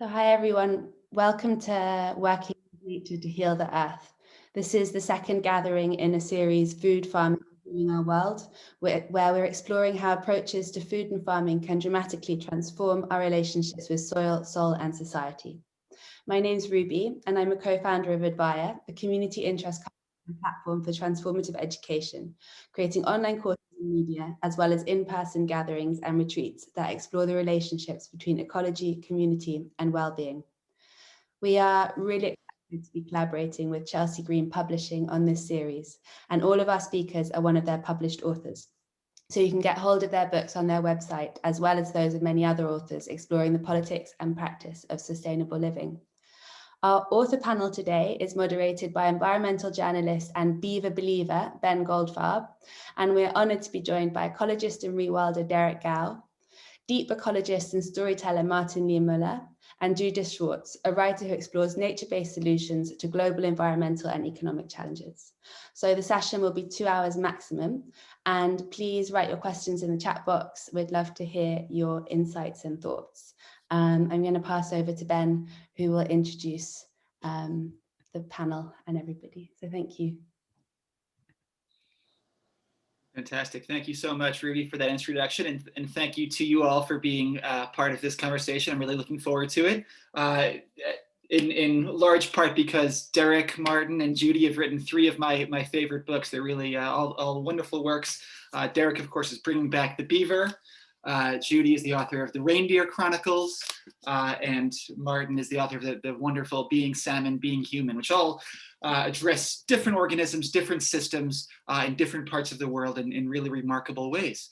So hi everyone, welcome to Working with Nature to Heal the Earth. This is the second gathering in a series, Food Farming in Our World, where we're exploring how approaches to food and farming can dramatically transform our relationships with soil, soul and society. My name's Ruby and I'm a co-founder of Advaya, a community interest platform for transformative education, creating online courses and media, as well as in-person gatherings and retreats that explore the relationships between ecology, community, and well-being. We are really excited to be collaborating with Chelsea Green Publishing on this series, and all of our speakers are one of their published authors. So you can get hold of their books on their website, as well as those of many other authors exploring the politics and practice of sustainable living. Our author panel today is moderated by environmental journalist and Beaver believer, Ben Goldfarb, and we're honoured to be joined by ecologist and rewilder Derek Gow, deep ecologist and storyteller Lee Mueller, and Judith Schwartz, a writer who explores nature-based solutions to global environmental and economic challenges. So the session will be 2 hours maximum, and please write your questions in the chat box. We'd love to hear your insights and thoughts. I'm going to pass over to Ben, who will introduce the panel and everybody. So thank you. Fantastic. Thank you so much, Ruby, for that introduction. And thank you to you all for being part of this conversation. I'm really looking forward to it. In large part because Derek, Martin, and Judy have written 3 of my favorite books. They're really all wonderful works. Derek, of course, is Bringing Back the Beaver. Judy is the author of the Reindeer Chronicles, and Martin is the author of the wonderful Being Salmon Being Human, which all address different organisms, different systems in different parts of the world in really remarkable ways.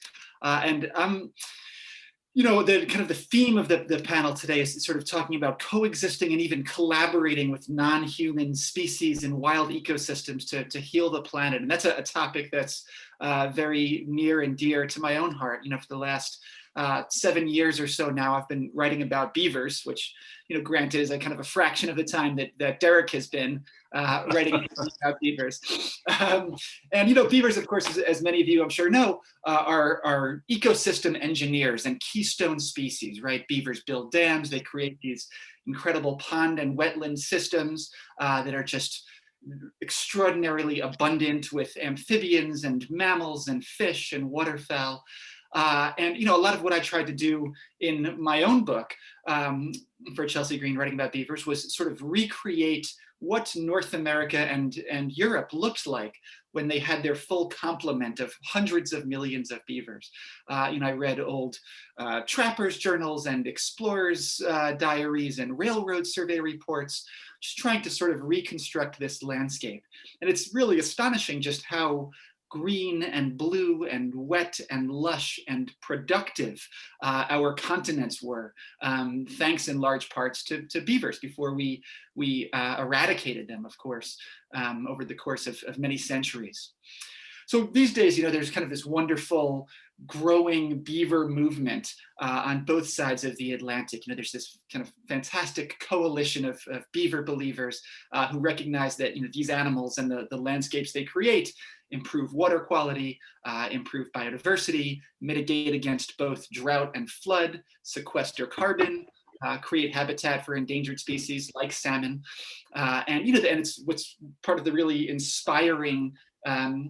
You know, the kind of the theme of the panel today is sort of talking about coexisting and even collaborating with non-human species and wild ecosystems to heal the planet. And that's a topic that's very near and dear to my own heart. You know, for the last 7 years or so now, I've been writing about beavers, which, you know, granted is a kind of a fraction of the time that Derek has been writing about beavers. And, you know, beavers, of course, as many of you I'm sure know, are ecosystem engineers and keystone species, right? Beavers build dams, they create these incredible pond and wetland systems that are just extraordinarily abundant with amphibians and mammals and fish and waterfowl. And, you know, a lot of what I tried to do in my own book for Chelsea Green, writing about beavers, was sort of recreate what North America and Europe looked like when they had their full complement of hundreds of millions of beavers. You know, I read old trappers' journals and explorers' diaries and railroad survey reports, just trying to sort of reconstruct this landscape. And it's really astonishing just how green and blue and wet and lush and productive our continents were, thanks in large parts to beavers before we eradicated them, of course, over the course of many centuries. So these days, you know, there's kind of this wonderful growing beaver movement on both sides of the Atlantic. You know, there's this kind of fantastic coalition of beaver believers who recognize that, you know, these animals and the landscapes they create improve water quality, improve biodiversity, mitigate against both drought and flood, sequester carbon, create habitat for endangered species like salmon. And, you know, and it's what's part of the really inspiring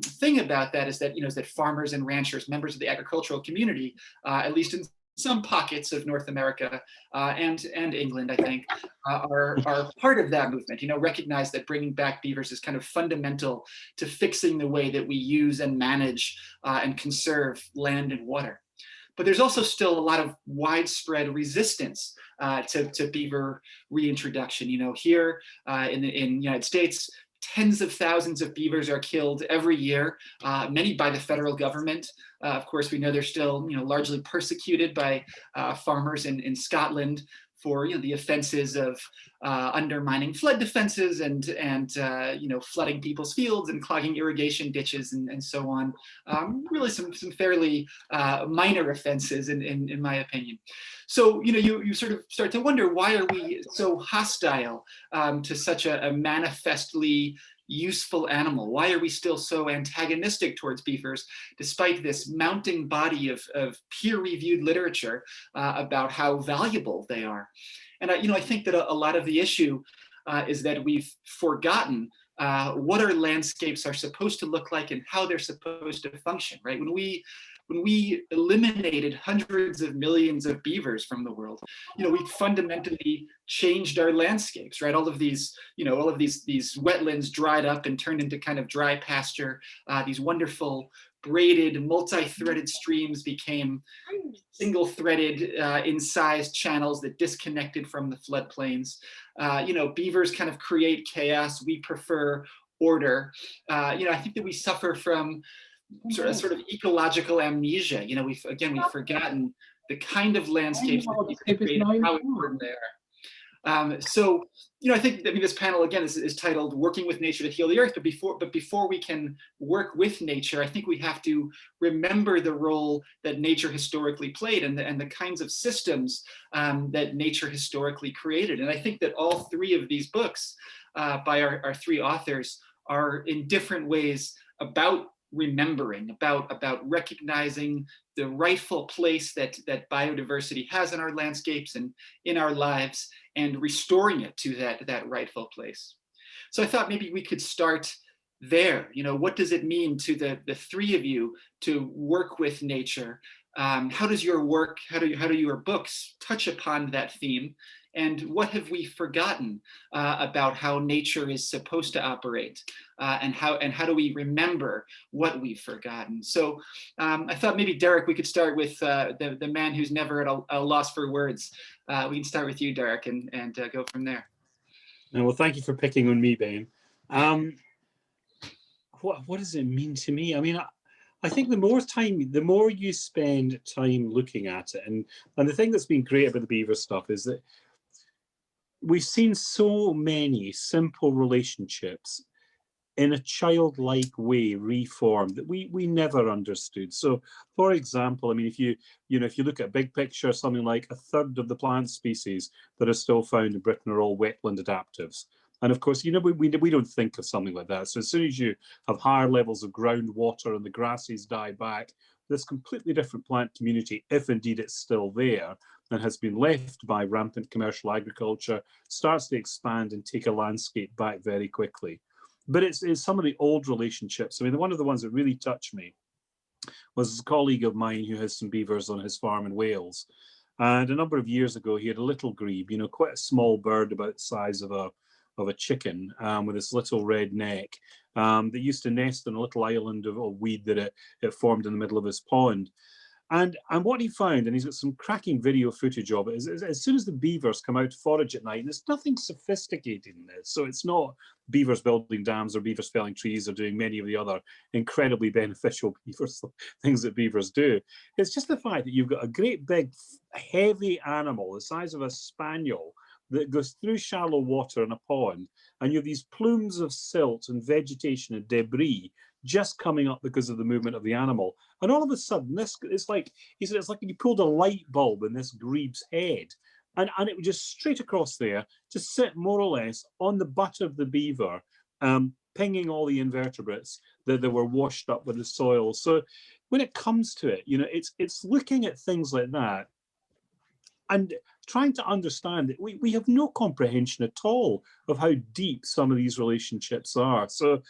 thing about that is that, you know, is that farmers and ranchers, members of the agricultural community, at least in some pockets of North America and England, I think, are part of that movement. You know, recognize that bringing back beavers is kind of fundamental to fixing the way that we use and manage and conserve land and water. But there's also still a lot of widespread resistance to beaver reintroduction. You know, here in the United States, tens of thousands of beavers are killed every year, many by the federal government. Of course, we know they're still, you know, largely persecuted by farmers in Scotland for, you know, the offenses of undermining flood defenses and you know, flooding people's fields and clogging irrigation ditches and so on. Really some fairly minor offenses in my opinion. So, you know, you sort of start to wonder, why are we so hostile to such a manifestly useful animal? Why are we still so antagonistic towards beavers, despite this mounting body of peer-reviewed literature about how valuable they are? And I think that a lot of the issue is that we've forgotten what our landscapes are supposed to look like and how they're supposed to function, right? When we eliminated hundreds of millions of beavers from the world, we fundamentally changed our landscapes, right? All of these wetlands dried up and turned into kind of dry pasture. These wonderful braided, multi-threaded streams became single-threaded, incised channels that disconnected from the floodplains. Beavers kind of create chaos. We prefer order. I think that we suffer from sort of ecological amnesia. We've forgotten the kind of landscapes that we create and how important they are. I think this panel again is titled "Working with Nature to Heal the Earth." But before we can work with nature, I think we have to remember the role that nature historically played and the kinds of systems that nature historically created. And I think that all three of these books by our three authors are in different ways about remembering, about recognizing the rightful place that biodiversity has in our landscapes and in our lives, and restoring it to that rightful place. So I thought maybe we could start there. What does it mean to the three of you to work with nature? How does your work, how do your books touch upon that theme? And what have we forgotten about how nature is supposed to operate? And how do we remember what we've forgotten? So I thought maybe, Derek, we could start with the man who's never at a loss for words. We can start with you, Derek, and go from there. Well, thank you for picking on me, Ben. What does it mean to me? I mean, I think the more you spend time looking at it, and the thing that's been great about the beaver stuff is that we've seen so many simple relationships in a childlike way reformed that we never understood. So, for example, I mean, if you look at a big picture, something like a third of the plant species that are still found in Britain are all wetland adaptives. And of course, we don't think of something like that. So as soon as you have higher levels of groundwater and the grasses die back, this completely different plant community, if indeed it's still there and has been left by rampant commercial agriculture, starts to expand and take a landscape back very quickly. But it's some of the old relationships. I mean, one of the ones that really touched me was a colleague of mine who has some beavers on his farm in Wales. And a number of years ago, he had a little grebe, quite a small bird about the size of a chicken, with this little red neck, that used to nest on a little island of weed that it formed in the middle of his pond. And what he found, and he's got some cracking video footage of it, is as soon as the beavers come out to forage at night, there's nothing sophisticated in this. So it's not beavers building dams or beavers felling trees or doing many of the other incredibly beneficial things that beavers do. It's just the fact that you've got a great big heavy animal the size of a spaniel that goes through shallow water in a pond, and you have these plumes of silt and vegetation and debris just coming up because of the movement of the animal. And all of a sudden, it's like you pulled a light bulb in this grebe's head, and it would just straight across there, just sit more or less on the butt of the beaver, pinging all the invertebrates that were washed up with the soil. So when it comes to it, it's looking at things like that and trying to understand that we have no comprehension at all of how deep some of these relationships are. So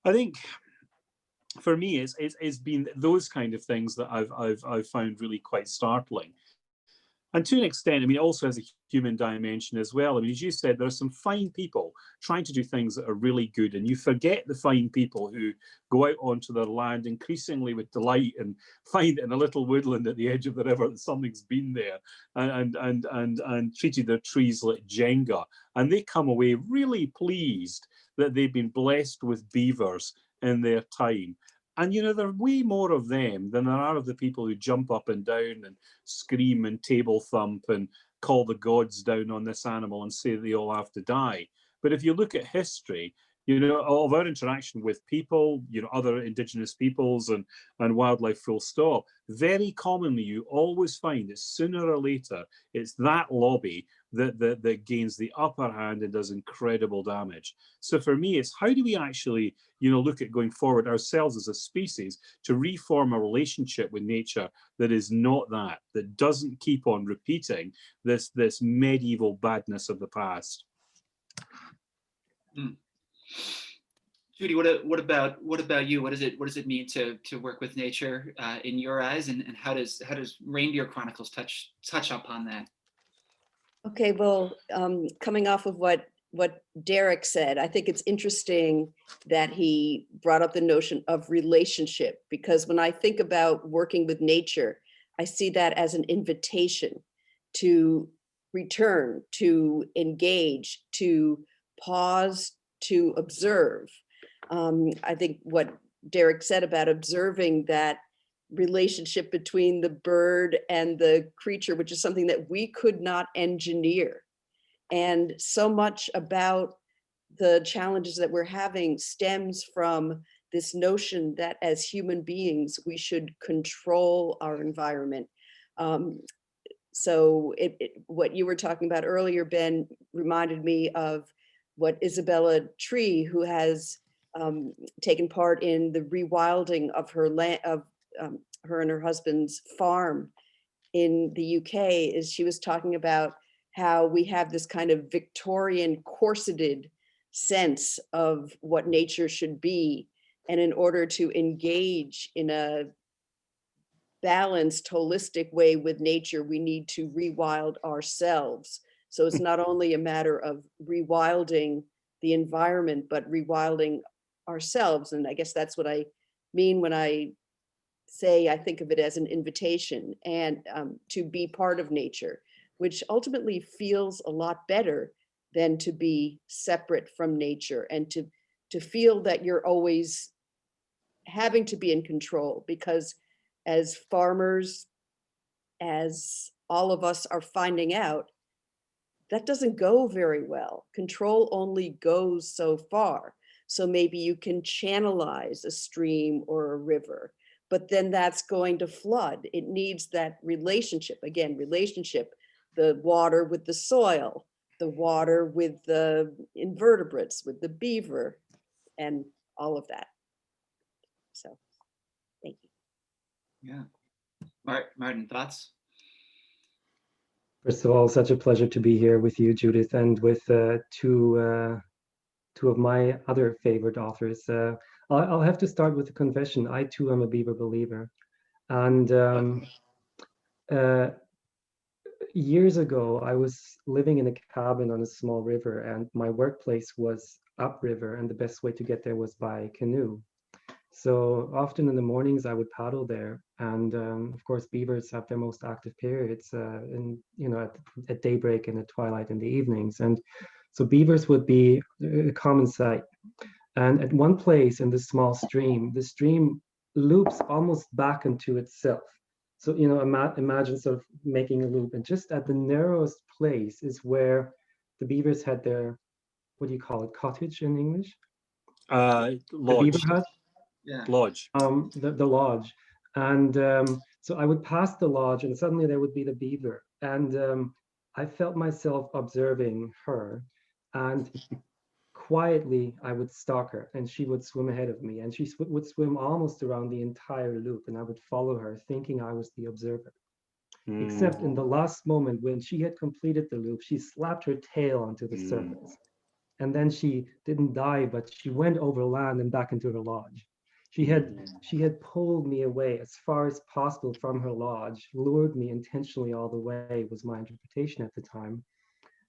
I think for me, it's been those kind of things that I've found really quite startling. And to an extent, I mean, it also has a human dimension as well. I mean, as you said, there are some fine people trying to do things that are really good, and you forget the fine people who go out onto their land increasingly with delight and find in a little woodland at the edge of the river that something's been there, and treated their trees like Jenga, and they come away really pleased that they've been blessed with beavers in their time. And, there are way more of them than there are of the people who jump up and down and scream and table thump and call the gods down on this animal and say they all have to die. But if you look at history, you know, of our interaction with people, you know, other indigenous peoples and wildlife full stop, very commonly you always find that sooner or later it's that lobby that gains the upper hand and does incredible damage. So for me, it's how do we actually, you know, look at going forward ourselves as a species to reform a relationship with nature that is not that doesn't keep on repeating this medieval badness of the past. Mm. Judy, what about you? What does it mean to work with nature in your eyes, and how does Reindeer Chronicles touch upon that? Okay, well, coming off of what Derek said, I think it's interesting that he brought up the notion of relationship, because when I think about working with nature, I see that as an invitation to return, to engage, to pause, to observe. I think what Derek said about observing that relationship between the bird and the creature, which is something that we could not engineer. And so much about the challenges that we're having stems from this notion that as human beings, we should control our environment. So what you were talking about earlier, Ben, reminded me of what Isabella Tree, who has taken part in the rewilding of her land, of her and her husband's farm in the UK, is she was talking about how we have this kind of Victorian corseted sense of what nature should be. And in order to engage in a balanced, holistic way with nature, we need to rewild ourselves. So it's not only a matter of rewilding the environment, but rewilding ourselves. And I guess that's what I mean when I say I think of it as an invitation, and to be part of nature, which ultimately feels a lot better than to be separate from nature, and to feel that you're always having to be in control, because as farmers, as all of us are finding out, that doesn't go very well. Control only goes so far. So maybe you can channelize a stream or a river, but then that's going to flood. It needs that relationship, again, relationship, the water with the soil, the water with the invertebrates, with the beaver, and all of that. So, thank you. Yeah. Martin, thoughts? First of all, such a pleasure to be here with you, Judith, and with two of my other favorite authors. I'll have to start with a confession. I too am a beaver believer. And years ago, I was living in a cabin on a small river, and my workplace was upriver, and the best way to get there was by canoe. So often in the mornings I would paddle there, and of course beavers have their most active periods at daybreak and at twilight in the evenings, and so beavers would be a common sight. And at one place in this small stream, the stream loops almost back into itself. So imagine sort of making a loop, and just at the narrowest place is where the beavers had their, what do you call it, cottage in English? Lodge. The beaver hut. Yeah. Lodge. The lodge. And so I would pass the lodge, and suddenly there would be the beaver. And I felt myself observing her, and quietly I would stalk her, and she would swim ahead of me, and she would swim almost around the entire loop, and I would follow her thinking I was the observer. Except in the last moment when she had completed the loop, she slapped her tail onto the surface. And then she didn't die, but she went over land and back into her lodge. She had pulled me away as far as possible from her lodge, lured me intentionally all the way, was my interpretation at the time.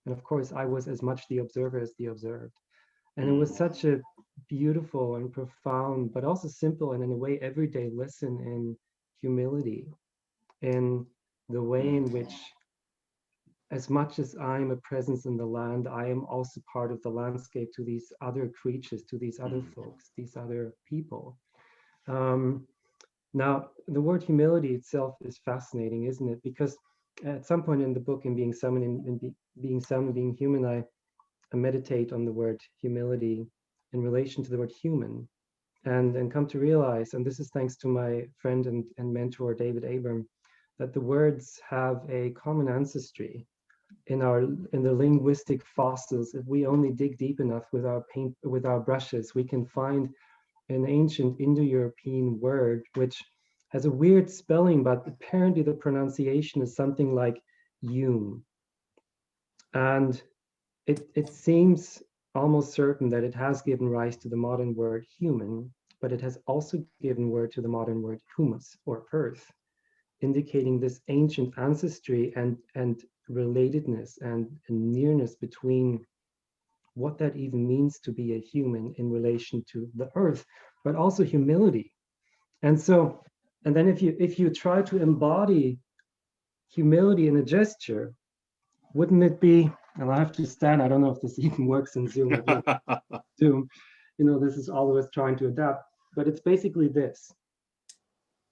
And of course, I was as much the observer as the observed. And it was such a beautiful and profound, but also simple and in a way everyday lesson in humility, in the way in which, as much as I'm a presence in the land, I am also part of the landscape to these other creatures, to these other folks, these other people. Now, the word humility itself is fascinating, isn't it? Because at some point in the book, in Being Salmon, Being Human, I meditate on the word humility in relation to the word human, and come to realize, and this is thanks to my friend and mentor David Abram, that the words have a common ancestry in the linguistic fossils. If we only dig deep enough with our brushes, we can find an ancient Indo-European word which has a weird spelling, but apparently the pronunciation is something like "yum," and it seems almost certain that it has given rise to the modern word human, but it has also given word to the modern word humus, or earth, indicating this ancient ancestry and relatedness and nearness between what that even means to be a human in relation to the earth, but also humility. And so, and then if you try to embody humility in a gesture, wouldn't it be, and I have to stand, I don't know if this even works in Zoom. Zoom, this is always trying to adapt, but it's basically this.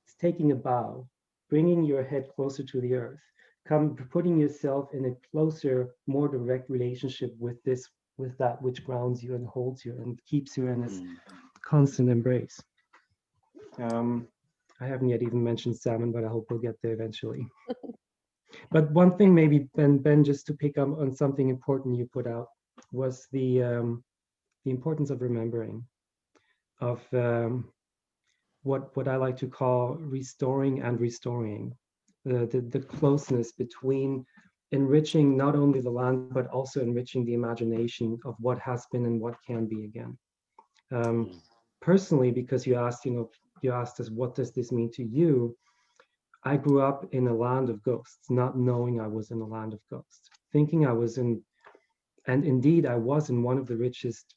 It's taking a bow, bringing your head closer to the earth, putting yourself in a closer, more direct relationship with that which grounds you and holds you and keeps you in this constant embrace. I haven't yet even mentioned salmon, but I hope we'll get there eventually. But one thing maybe, Ben, just to pick up on something important you put out, was the importance of remembering, of what I like to call restoring and restoring, the closeness between enriching not only the land, but also enriching the imagination of what has been and what can be again. Personally, because you asked us, what does this mean to you? I grew up in a land of ghosts, not knowing I was in a land of ghosts, thinking I was in, and indeed I was in one of the richest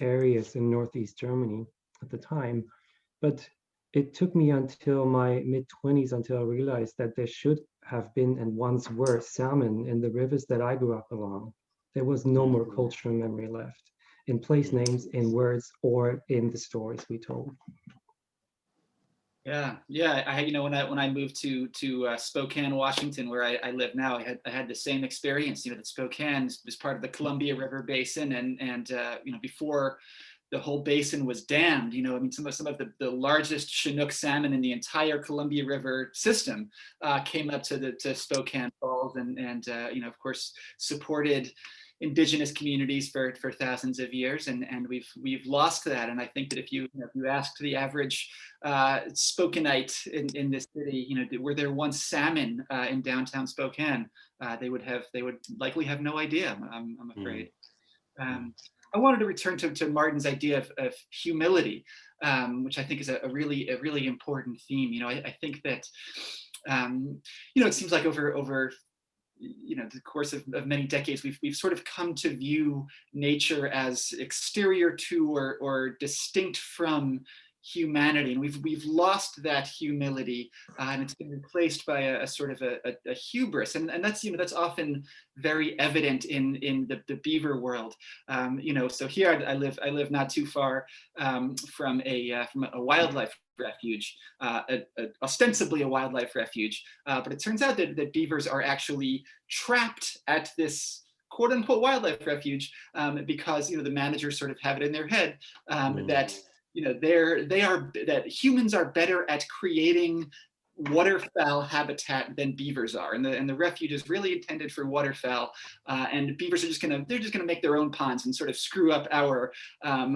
areas in Northeast Germany at the time. But it took me until my mid-20s until I realized that there should have been and once were salmon in the rivers that I grew up along. There was no more cultural memory left in place names, in words, or in the stories we told. Yeah. When I moved to Spokane, Washington, where I live now, I had the same experience. That Spokane is part of the Columbia River Basin, and before the whole basin was dammed, some of the largest Chinook salmon in the entire Columbia River system came up to Spokane Falls, and of course supported indigenous communities for thousands of years, and we've lost that. And I think that if you asked the average Spokaneite in this city, were there once salmon in downtown Spokane, they would likely have no idea. I'm afraid. I wanted to return to Martin's idea of humility, which I think is a really important theme. I think that it seems like over the course of many decades, we've sort of come to view nature as exterior to or distinct from humanity, and we've lost that humility, and it's been replaced by a sort of a hubris, and that's often very evident in the beaver world. So here I live not too far from a wildlife refuge, ostensibly a wildlife refuge, but it turns out that beavers are actually trapped at this quote unquote wildlife refuge because the managers sort of have it in their head that that humans are better at creating waterfowl habitat than beavers are, and the refuge is really intended for waterfowl, and beavers are they're just gonna make their own ponds and sort of screw up our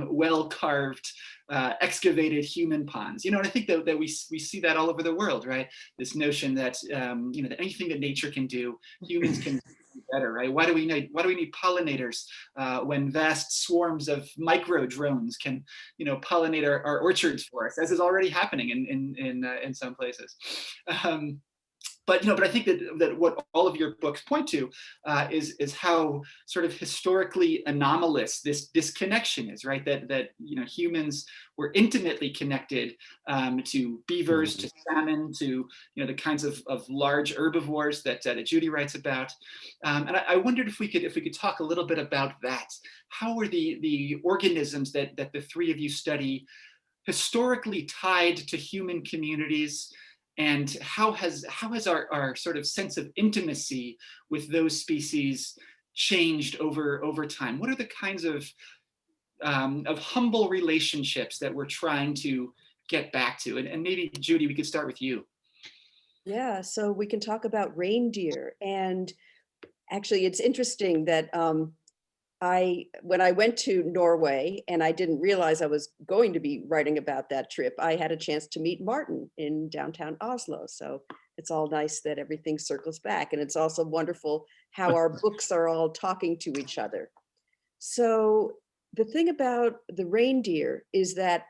well carved excavated human ponds. And I think that we see that all over the world, right? This notion that that anything that nature can do, humans can do better, right? Why do we need pollinators when vast swarms of micro drones can pollinate our orchards for us, as is already happening in some places. But I think that what all of your books point to is how sort of historically anomalous this disconnection is, right? That humans were intimately connected to beavers, to salmon, to the kinds of large herbivores that Judy writes about, and I wondered if we could talk a little bit about that. How were the organisms that the three of you study historically tied to human communities? And how has our sort of sense of intimacy with those species changed over time? What are the kinds of of humble relationships that we're trying to get back to. And maybe, Judy, we could start with you. Yeah, so we can talk about reindeer. And actually, it's interesting that when I went to Norway, and I didn't realize I was going to be writing about that trip, I had a chance to meet Martin in downtown Oslo. So it's all nice that everything circles back. And it's also wonderful how our books are all talking to each other. So the thing about the reindeer is that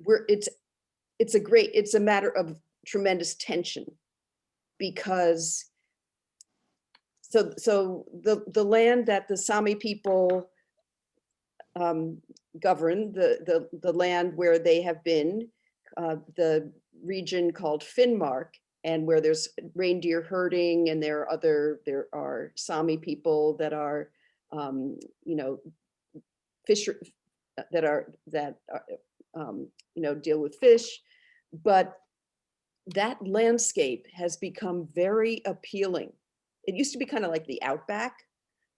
it's a matter of tremendous tension, because so the land that the Sami people govern, the land where they have been, the region called Finnmark, and where there's reindeer herding, and there are Sami people that are fisher that deal with fish, but that landscape has become very appealing. It used to be kind of like the outback,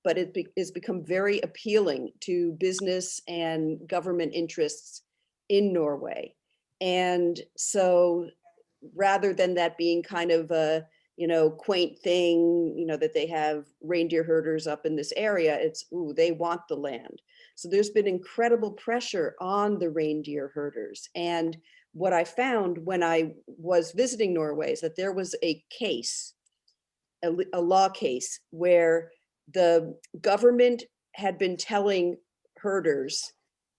but it's become very appealing to business and government interests in Norway. And so rather than that being kind of a quaint thing, that they have reindeer herders up in this area, it's, ooh, they want the land. So there's been incredible pressure on the reindeer herders. And what I found when I was visiting Norway is that there was a case, a law case, where the government had been telling herders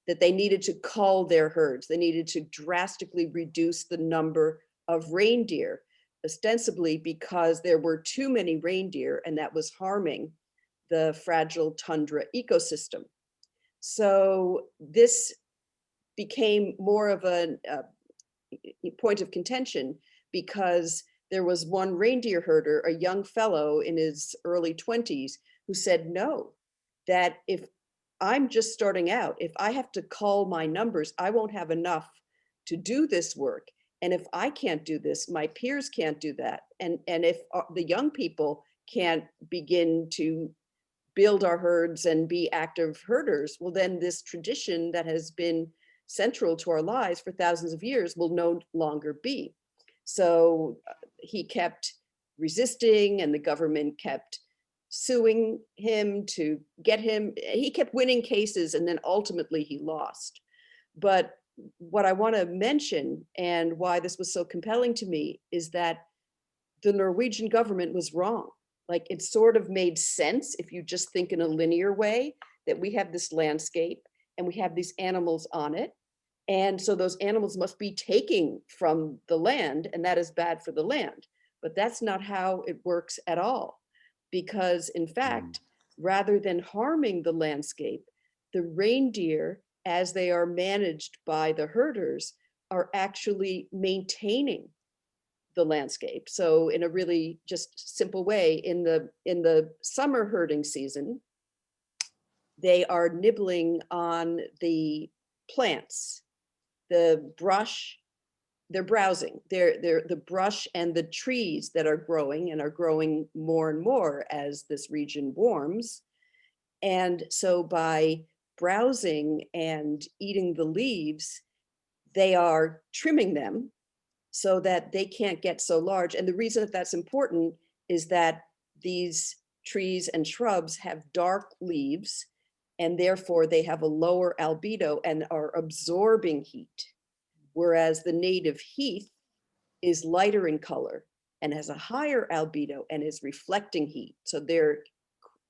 that they needed to cull their herds. They needed to drastically reduce the number of reindeer, ostensibly because there were too many reindeer, and that was harming the fragile tundra ecosystem. So this became more of a point of contention, because there was one reindeer herder, a young fellow in his early 20s, who said, no, that if I'm just starting out, if I have to cull my numbers, I won't have enough to do this work. And if I can't do this, my peers can't do that. And if the young people can't begin to build our herds and be active herders, well, then this tradition that has been central to our lives for thousands of years will no longer be. So he kept resisting, and the government kept suing him to get him. He kept winning cases, and then ultimately he lost. But what I want to mention, and why this was so compelling to me, is that the Norwegian government was wrong. Like, it sort of made sense if you just think in a linear way, that we have this landscape and we have these animals on it. And so those animals must be taking from the land, and that is bad for the land. But that's not how it works at all. Because in fact, rather than harming the landscape, the reindeer, as they are managed by the herders, are actually maintaining the landscape. So in a really just simple way, in the summer herding season, they are nibbling on the plants, the brush, they're browsing. They're the brush and the trees that are growing, and are growing more and more as this region warms. And so by browsing and eating the leaves, they are trimming them so that they can't get so large. And the reason that that's important is that these trees and shrubs have dark leaves, and therefore they have a lower albedo and are absorbing heat. Whereas the native heath is lighter in color and has a higher albedo and is reflecting heat. So they're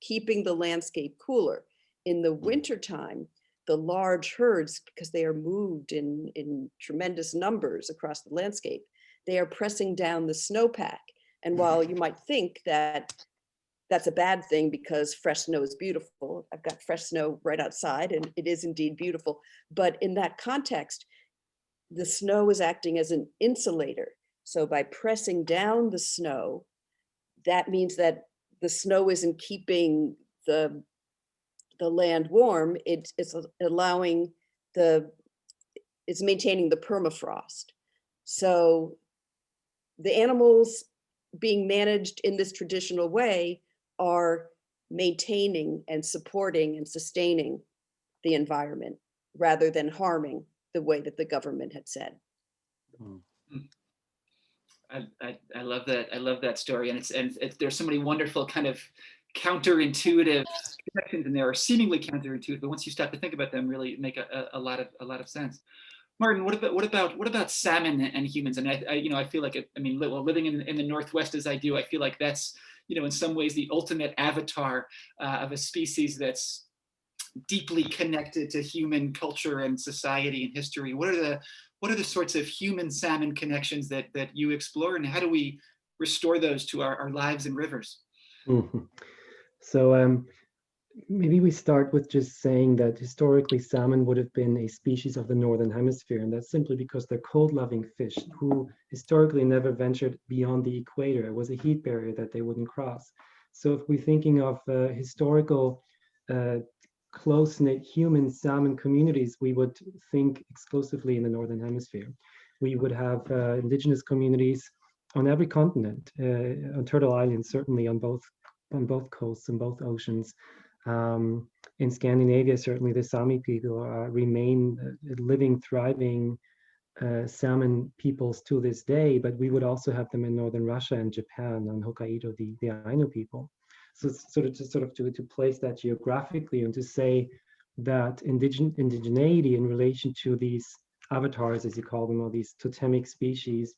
keeping the landscape cooler. In the wintertime, the large herds, because they are moved in tremendous numbers across the landscape, they are pressing down the snowpack. And while you might think that that's a bad thing because fresh snow is beautiful, I've got fresh snow right outside, and it is indeed beautiful. But in that context, the snow is acting as an insulator. So by pressing down the snow, that means that the snow isn't keeping the land warm, it's allowing it's maintaining the permafrost. So the animals being managed in this traditional way are maintaining and supporting and sustaining the environment rather than harming the way that the government had said. I love that. I love that story, and there's so many wonderful kind of counterintuitive connections in there, or seemingly counterintuitive, but once you start to think about them, really make a lot of sense. Martin, what about salmon and humans? And I feel like living in the Northwest as I do, I feel like that's in some ways the ultimate avatar of a species that's deeply connected to human culture and society and history. What are the sorts of human salmon connections that you explore, and how do we restore those to our lives and rivers? Mm-hmm. So maybe we start with just saying that historically salmon would have been a species of the Northern Hemisphere, and that's simply because they're cold-loving fish who historically never ventured beyond the equator. It was a heat barrier that they wouldn't cross. So if we're thinking of historical close-knit human salmon communities, we would think exclusively in the Northern Hemisphere. We would have indigenous communities on every continent, on Turtle Island, certainly on both coasts and both oceans. In Scandinavia, certainly the Sami people remain living, thriving salmon peoples to this day, but we would also have them in northern Russia and Japan, on Hokkaido, the Ainu people. So to place that geographically and to say that indigeneity in relation to these avatars, as you call them, or these totemic species,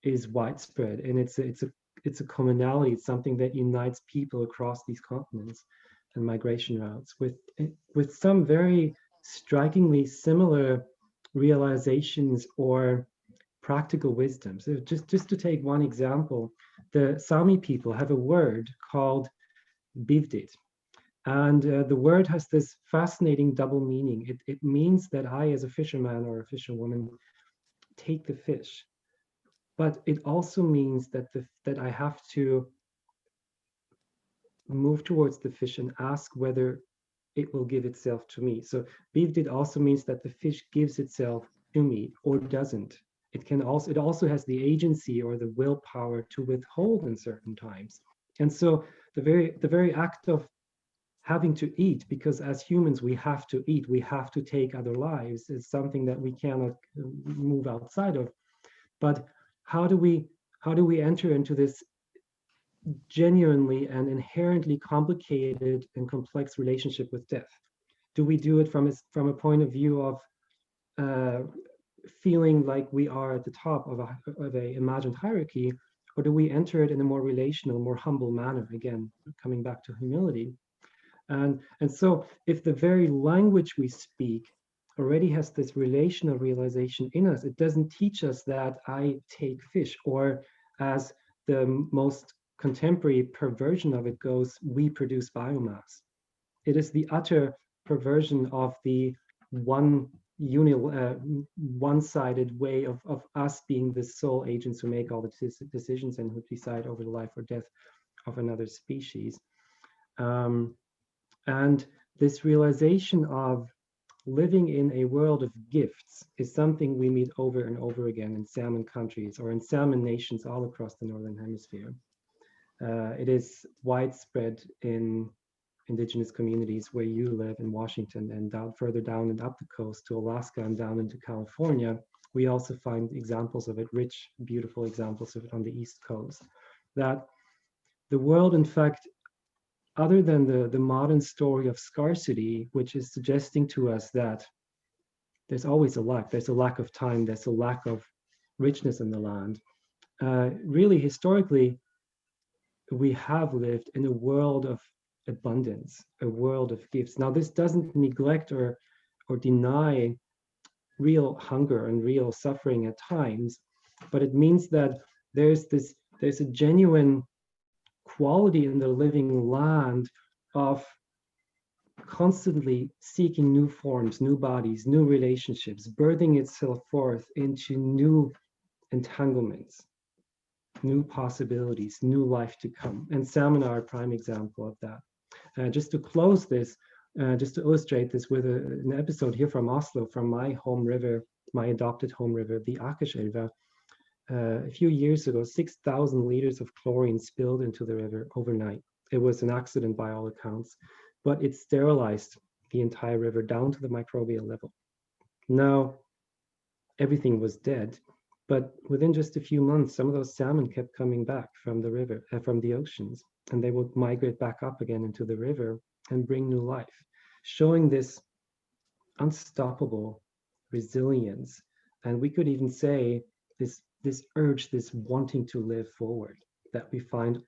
is widespread, and it's a commonality. It's something that unites people across these continents and migration routes, with some very strikingly similar realizations or practical wisdom. So just to take one example, the Sami people have a word called bivdit, and the word has this fascinating double meaning. It means that I, as a fisherman or a fisherwoman, take the fish, but it also means that I have to move towards the fish and ask whether it will give itself to me. So bivdit also means that the fish gives itself to me or doesn't. It also has the agency or the willpower to withhold in certain times. And so the very act of having to eat, because as humans we have to eat, we have to take other lives, is something that we cannot move outside of. But how do we enter into this genuinely and inherently complicated and complex relationship with death? Do we do it from a point of view of feeling like we are at the top of a imagined hierarchy, or do we enter it in a more relational, more humble manner? Again, coming back to humility. And so if the very language we speak already has this relational realization in us, it doesn't teach us that I take fish, or as the most contemporary perversion of it goes, we produce biomass. It is the utter perversion of the one-sided way of us being the sole agents who make all the decisions and who decide over the life or death of another species. And this realization of living in a world of gifts is something we meet over and over again in salmon countries or in salmon nations all across the Northern Hemisphere. It is widespread in indigenous communities where you live in Washington, and further down and up the coast to Alaska and down into California. We also find examples of it, rich, beautiful examples of it on the East Coast. That the world, in fact, other than the modern story of scarcity, which is suggesting to us that there's always a lack, there's a lack of time, there's a lack of richness in the land. Really, historically, we have lived in a world of abundance, a world of gifts. Now, this doesn't neglect or deny real hunger and real suffering at times, but it means that there's a genuine quality in the living land of constantly seeking new forms, new bodies, new relationships, birthing itself forth into new entanglements, new possibilities, new life to come. And salmon are a prime example of that. Just to close this, just to illustrate this with an episode here from Oslo, from my home river, my adopted home river, the Akerselva. A few years ago, 6,000 liters of chlorine spilled into the river overnight. It was an accident by all accounts, but it sterilized the entire river down to the microbial level. Now, everything was dead, but within just a few months, some of those salmon kept coming back from the river, from the oceans, and they would migrate back up again into the river and bring new life, showing this unstoppable resilience. And we could even say this urge, this wanting to live forward that we find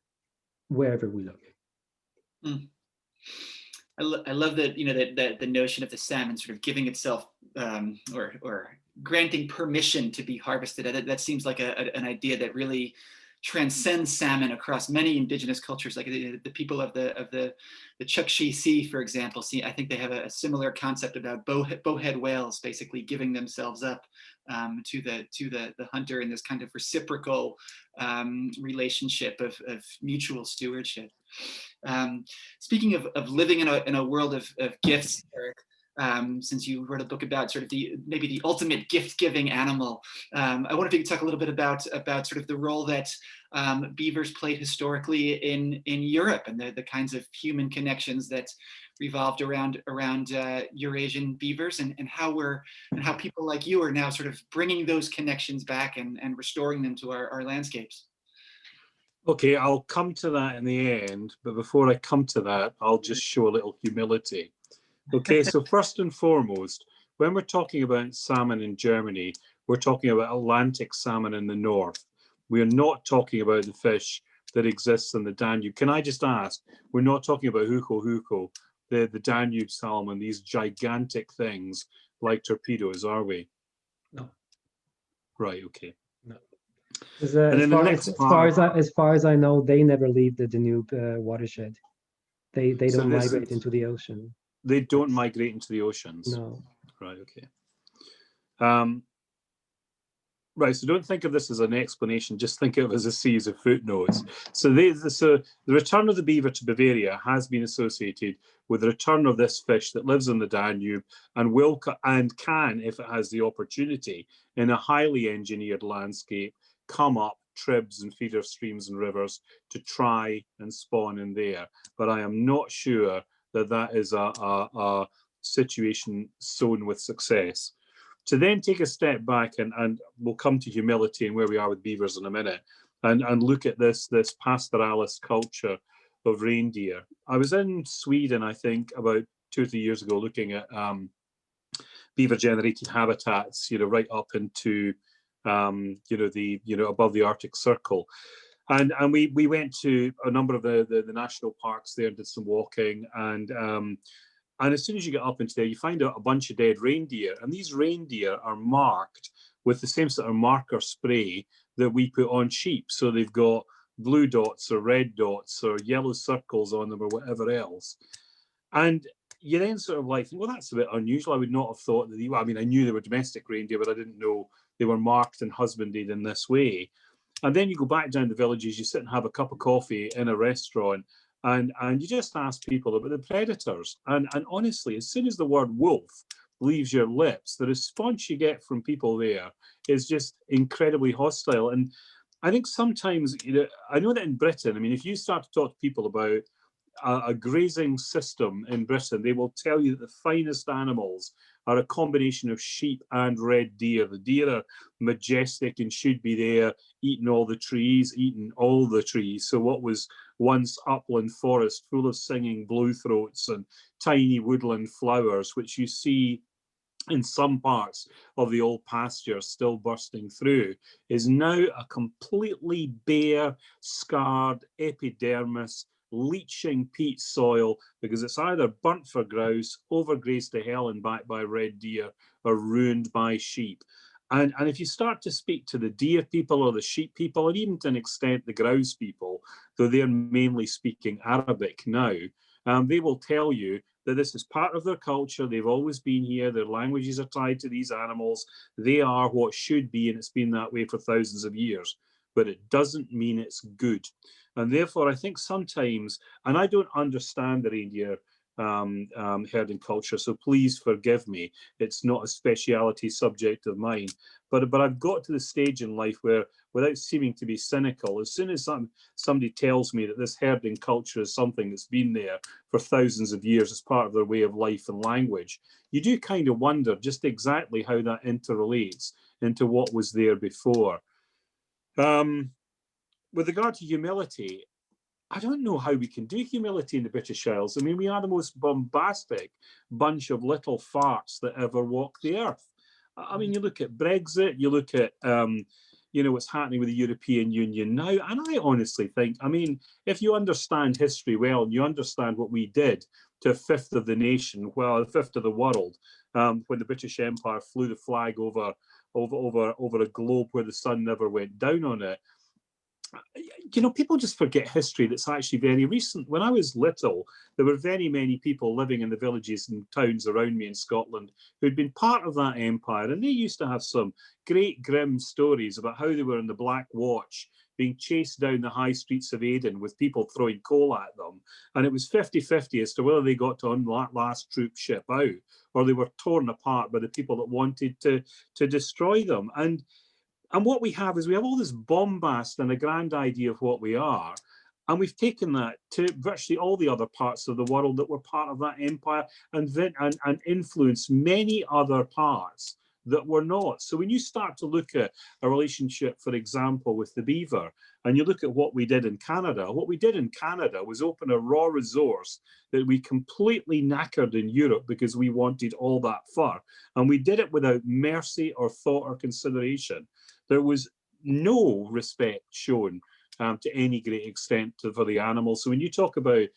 wherever we look. Mm. I love that, you know, that the notion of the salmon sort of giving itself or granting permission to be harvested. That seems like an idea that really transcends salmon across many indigenous cultures. Like the people of the C.I.C, for example, I think they have a similar concept about bowhead whales basically giving themselves up to the hunter in this kind of reciprocal relationship of mutual stewardship. Speaking of living in a world of gifts, Eric, since you wrote a book about sort of maybe the ultimate gift-giving animal, I wonder if you could talk a little bit about sort of the role that beavers played historically in Europe and the kinds of human connections that revolved around Eurasian beavers, and how people like you are now sort of bringing those connections back and restoring them to our landscapes. Okay, I'll come to that in the end, but before I come to that, I'll just show a little humility. Okay, so first and foremost, when we're talking about salmon in Germany, we're talking about Atlantic salmon in the north. We are not talking about the fish that exists in the Danube. Can I just ask, we're not talking about huko, the Danube salmon, these gigantic things like torpedoes, are we? No. Right, okay. No. As far as I know, they never leave the Danube watershed. They don't migrate into the ocean. They don't migrate into the oceans? No. Right, okay. Right, so don't think of this as an explanation, just think of it as a series of footnotes. So the return of the beaver to Bavaria has been associated with the return of this fish that lives in the Danube and can, if it has the opportunity, in a highly engineered landscape, come up tribs and feeder streams and rivers to try and spawn in there. But I am not sure that is a situation sown with success. To then take a step back, and we'll come to humility and where we are with beavers in a minute, and look at this pastoralist culture of reindeer. I was in Sweden, I think, about 2 or 3 years ago, looking at beaver-generated habitats, right up into above the Arctic Circle. And we went to a number of the national parks there and did some walking, and as soon as you get up into there, you find out a bunch of dead reindeer. And these reindeer are marked with the same sort of marker spray that we put on sheep. So they've got blue dots or red dots or yellow circles on them or whatever else. And you then sort of like, well, that's a bit unusual. I would not have thought that, I mean, I knew they were domestic reindeer, but I didn't know they were marked and husbanded in this way. And then you go back down the villages, you sit and have a cup of coffee in a restaurant, and you just ask people about the predators. And honestly, as soon as the word wolf leaves your lips, the response you get from people there is just incredibly hostile. And I think sometimes, I know that in Britain, I mean, if you start to talk to people about a grazing system in Britain, they will tell you that the finest animals are a combination of sheep and red deer. The deer are majestic and should be there, eating all the trees. So what was once upland forest full of singing bluethroats and tiny woodland flowers, which you see in some parts of the old pasture still bursting through, is now a completely bare, scarred epidermis, leaching peat soil, because it's either burnt for grouse, overgrazed to hell and back by red deer, or ruined by sheep. And if you start to speak to the deer people or the sheep people, and even to an extent the grouse people, though they're mainly speaking Arabic now, they will tell you that this is part of their culture. They've always been here. Their languages are tied to these animals. They are what should be, and it's been that way for thousands of years. But it doesn't mean it's good. And therefore, I think sometimes, and I don't understand the reindeer herding culture, so please forgive me. It's not a speciality subject of mine, but I've got to the stage in life where, without seeming to be cynical, as soon as somebody tells me that this herding culture is something that's been there for thousands of years as part of their way of life and language, you do kind of wonder just exactly how that interrelates into what was there before. With regard to humility, I don't know how we can do humility in the British Isles. I mean, we are the most bombastic bunch of little farts that ever walked the earth. I mean, you look at Brexit, you look at, you know, what's happening with the European Union now. And I honestly think, I mean, if you understand history well and you understand what we did to a fifth of the nation, well, a fifth of the world, when the British Empire flew the flag over a globe where the sun never went down on it, you know, people just forget history that's actually very recent. When I was little, there were very many people living in the villages and towns around me in Scotland who'd been part of that empire, and they used to have some great grim stories about how they were in the Black Watch, being chased down the high streets of Aden with people throwing coal at them. And it was 50-50 as to whether they got on that last troop ship out or they were torn apart by the people that wanted to destroy them. And what we have is we have all this bombast and a grand idea of what we are. And we've taken that to virtually all the other parts of the world that were part of that empire and influenced many other parts that were not. So when you start to look at a relationship, for example, with the beaver, and you look at what we did in Canada, what we did in Canada was open a raw resource that we completely knackered in Europe because we wanted all that fur. And we did it without mercy or thought or consideration. There was no respect shown to any great extent for the animals. So when you talk about,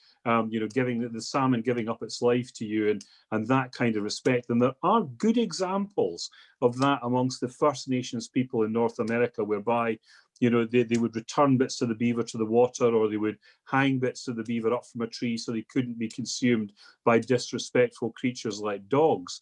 you know, giving the salmon giving up its life to you and that kind of respect, and there are good examples of that amongst the First Nations people in North America, whereby, you know, they would return bits of the beaver to the water, or they would hang bits of the beaver up from a tree so they couldn't be consumed by disrespectful creatures like dogs.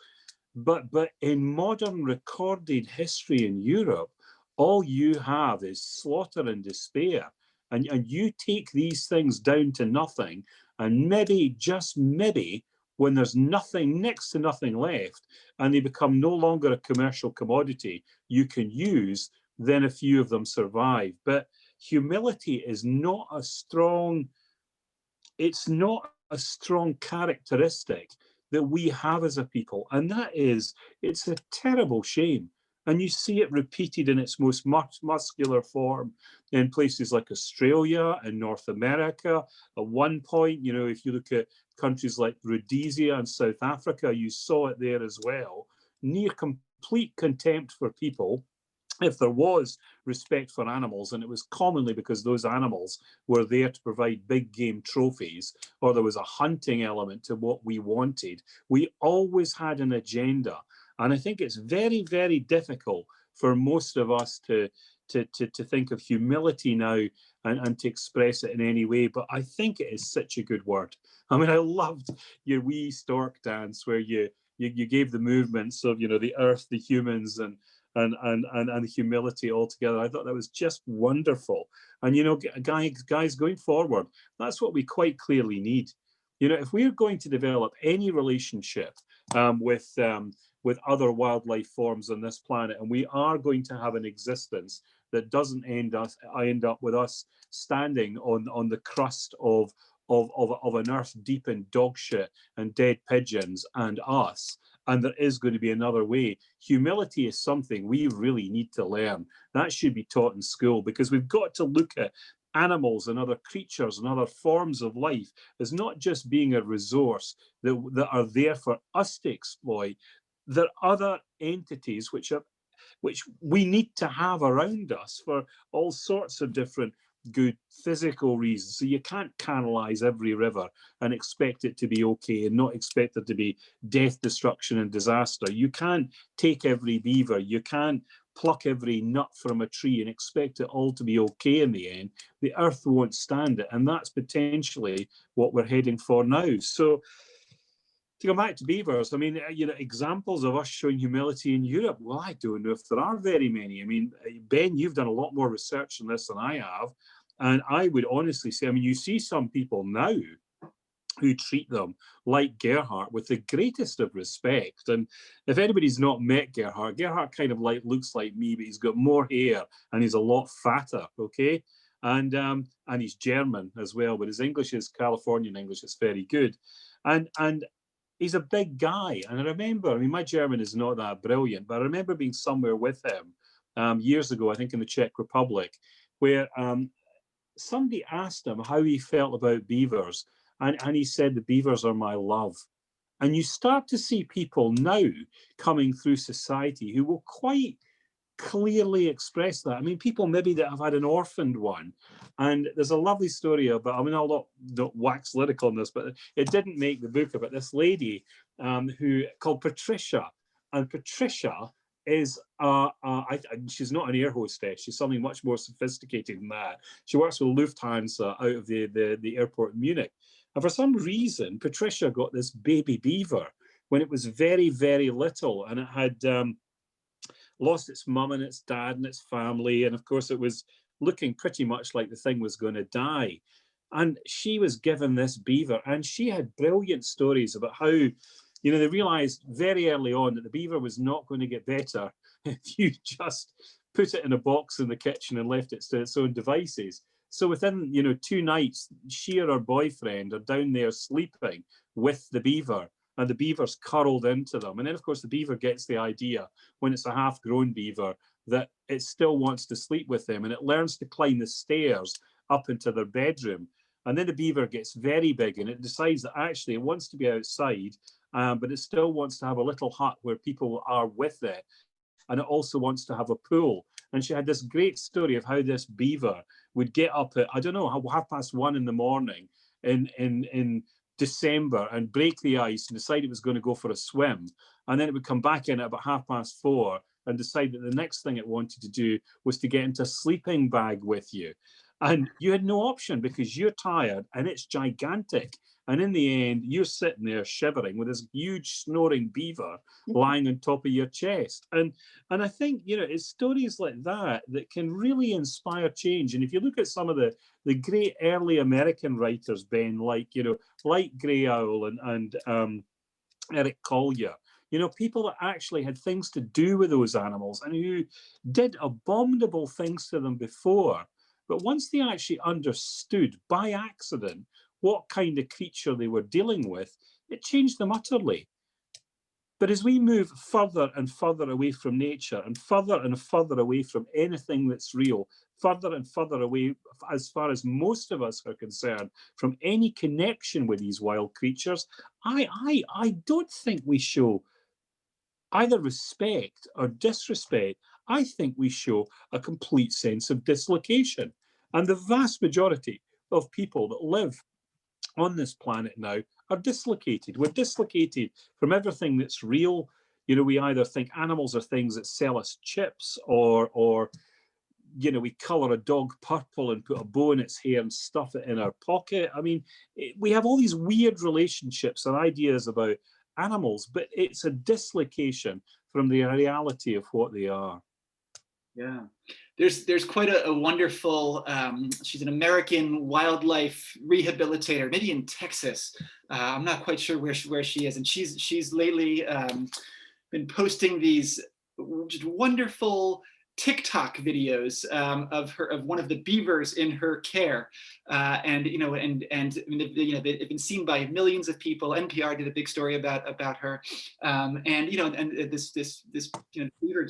But in modern recorded history in Europe, all you have is slaughter and despair. And you take these things down to nothing, and maybe, just maybe, when there's nothing, next to nothing left, and they become no longer a commercial commodity you can use, then a few of them survive. But humility is not a strong, it's not a strong characteristic that we have as a people. And that is, it's a terrible shame. And you see it repeated in its most muscular form in places like Australia and North America. At one point, you know, if you look at countries like Rhodesia and South Africa, you saw it there as well. Near complete contempt for people. If there was respect for animals, and it was commonly because those animals were there to provide big game trophies, or there was a hunting element to what we wanted, we always had an agenda. And I think it's very, very difficult for most of us to think of humility now and to express it in any way. But I think it is such a good word. I mean, I loved your wee stork dance where you gave the movements of, you know, the earth, the humans, and humility all together. I thought that was just wonderful. And, you know, guys, going forward, that's what we quite clearly need. You know, if we're going to develop any relationship with other wildlife forms on this planet, and we are going to have an existence that doesn't end up with us standing on the crust of an earth deep in dog shit and dead pigeons and us, and there is going to be another way. Humility is something we really need to learn. That should be taught in school, because we've got to look at animals and other creatures and other forms of life as not just being a resource that are there for us to exploit. There are other entities which we need to have around us for all sorts of different good physical reasons. So you can't canalize every river and expect it to be okay and not expect there to be death, destruction, and disaster. You can't take every beaver. You can't pluck every nut from a tree and expect it all to be okay in the end. The earth won't stand it. And that's potentially what we're heading for now. So to go back to beavers, I mean, you know, examples of us showing humility in Europe, well, I don't know if there are very many. I mean, Ben, you've done a lot more research on this than I have. And I would honestly say, I mean, you see some people now who treat them like Gerhardt with the greatest of respect. And if anybody's not met Gerhardt, Gerhardt kind of looks like me, but he's got more hair and he's a lot fatter, okay? And he's German as well, but his English is Californian English. It's very good. And he's a big guy. And I remember, I mean, my German is not that brilliant, but I remember being somewhere with him years ago, I think in the Czech Republic, where somebody asked him how he felt about beavers. And he said, the beavers are my love. And you start to see people now coming through society who will quite clearly express that. I mean, people maybe that have had an orphaned one. And there's a lovely story about, I mean, I'll not wax lyrical on this, but it didn't make the book, about this lady who called Patricia. And Patricia is she's not an air hostess. She's something much more sophisticated than that. She works with Lufthansa out of the airport in Munich. And for some reason, Patricia got this baby beaver when it was very, very little, and it had lost its mum and its dad and its family. And of course, it was looking pretty much like the thing was going to die. And she was given this beaver, and she had brilliant stories about how, you know, they realized very early on that the beaver was not going to get better if you just put it in a box in the kitchen and left it to its own devices. So within, you know, 2 nights, she or her boyfriend are down there sleeping with the beaver, and the beaver's curled into them. And then, of course, the beaver gets the idea, when it's a half-grown beaver, that it still wants to sleep with them, and it learns to climb the stairs up into their bedroom. And then the beaver gets very big, and it decides that actually it wants to be outside, but it still wants to have a little hut where people are with it. And it also wants to have a pool. And she had this great story of how this beaver would get up at, I don't know, 1:30 in the morning in December and break the ice and decide it was going to go for a swim. And then it would come back in at about 4:30 and decide that the next thing it wanted to do was to get into a sleeping bag with you. And you had no option because you're tired and it's gigantic. And in the end, you're sitting there shivering with this huge snoring beaver lying on top of your chest. And I think, you know, it's stories like that that can really inspire change. And if you look at some of the great early American writers, Ben, like, you know, like Grey Owl and Eric Collier, you know, people that actually had things to do with those animals and who did abominable things to them before. But once they actually understood by accident what kind of creature they were dealing with, it changed them utterly. But as we move further and further away from nature and further away from anything that's real, further and further away, as far as most of us are concerned, from any connection with these wild creatures, I don't think we show either respect or disrespect. I think we show a complete sense of dislocation. And the vast majority of people that live on this planet now are dislocated. We're dislocated from everything that's real. You know, we either think animals are things that sell us chips, or you know, we color a dog purple and put a bow in its hair and stuff it in our pocket. I mean, we have all these weird relationships and ideas about animals, but it's a dislocation from the reality of what they are. Yeah, there's quite a wonderful, she's an American wildlife rehabilitator, maybe in Texas. I'm not quite sure where she is. And she's lately been posting these just wonderful TikTok videos of one of the beavers in her care, and you know, and you know, they've been seen by millions of people. NPR did a big story about her, and you know, and this you know, beaver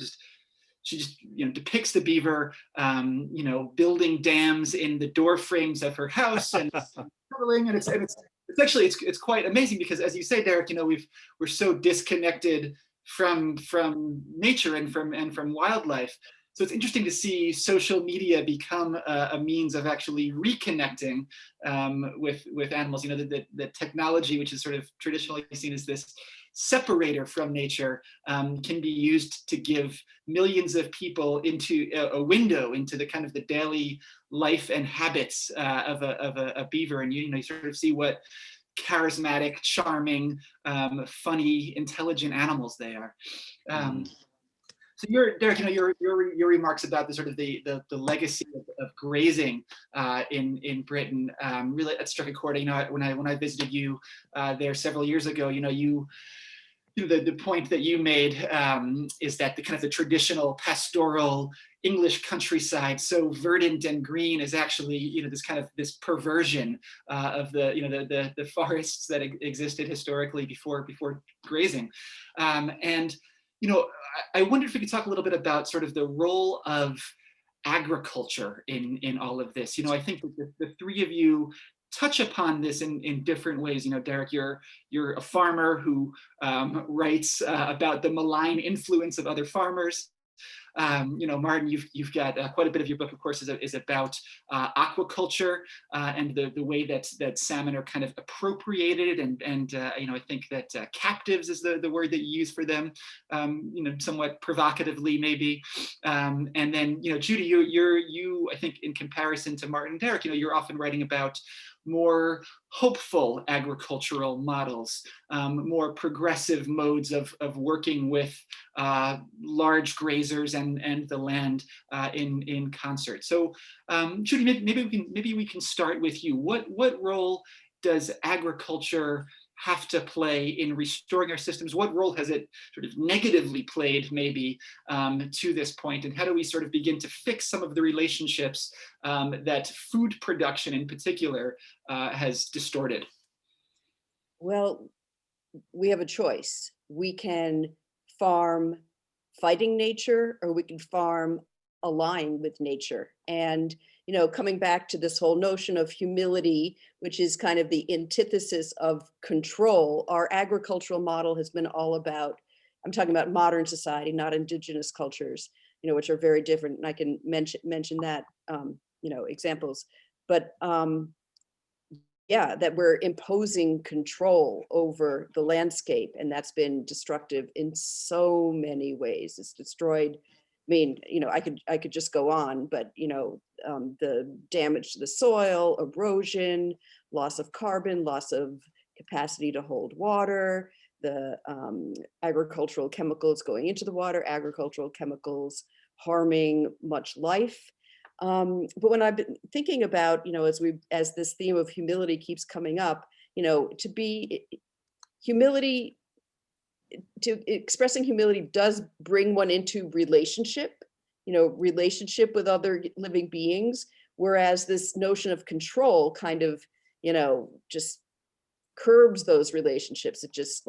she just, you know, depicts the beaver, you know, building dams in the door frames of her house and and it's actually it's quite amazing because, as you say, Derek, you know, we're so disconnected from nature and from wildlife. So it's interesting to see social media become a means of actually reconnecting with animals. You know, the technology, which is sort of traditionally seen as this separator from nature, can be used to give millions of people into a window into the kind of the daily life and habits of a beaver. And you know, you sort of see what charismatic, charming, funny, intelligent animals they are. So Derek, your remarks about the sort of the legacy of grazing in Britain really struck a chord. When I visited you there several years ago, the point that you made is that the kind of the traditional pastoral English countryside, so verdant and green, is actually this kind of this perversion of the forests that existed historically before grazing, and I wonder if we could talk a little bit about sort of the role of agriculture in all of this. I think that the three of you touch upon this in different ways. Derek, you're a farmer who writes about the malign influence of other farmers. Martin, you've got quite a bit of your book, of course, is about aquaculture and the way that salmon are kind of appropriated, and I think that captives is the word that you use for them, somewhat provocatively maybe. And then Judy, you I think in comparison to Martin and Derek, you're often writing about more hopeful agricultural models, more progressive modes of working with large grazers and the land in concert. So Judy, maybe we can start with you. What role does agriculture have to play in restoring our systems? What role has it sort of negatively played maybe to this point? And how do we sort of begin to fix some of the relationships that food production in particular has distorted? Well, we have a choice. We can farm fighting nature, or we can farm aligned with nature. And coming back to this whole notion of humility, which is kind of the antithesis of control, our agricultural model has been all about, I'm talking about modern society, not indigenous cultures, which are very different. And I can mention that, examples, but yeah, that we're imposing control over the landscape, and that's been destructive in so many ways. It's destroyed. I mean, I could just go on, but the damage to the soil, erosion, loss of carbon, loss of capacity to hold water, the agricultural chemicals going into the water, agricultural chemicals harming much life. But when I've been thinking about, as this theme of humility keeps coming up, expressing humility does bring one into relationship with other living beings, whereas this notion of control kind of, just curbs those relationships. It just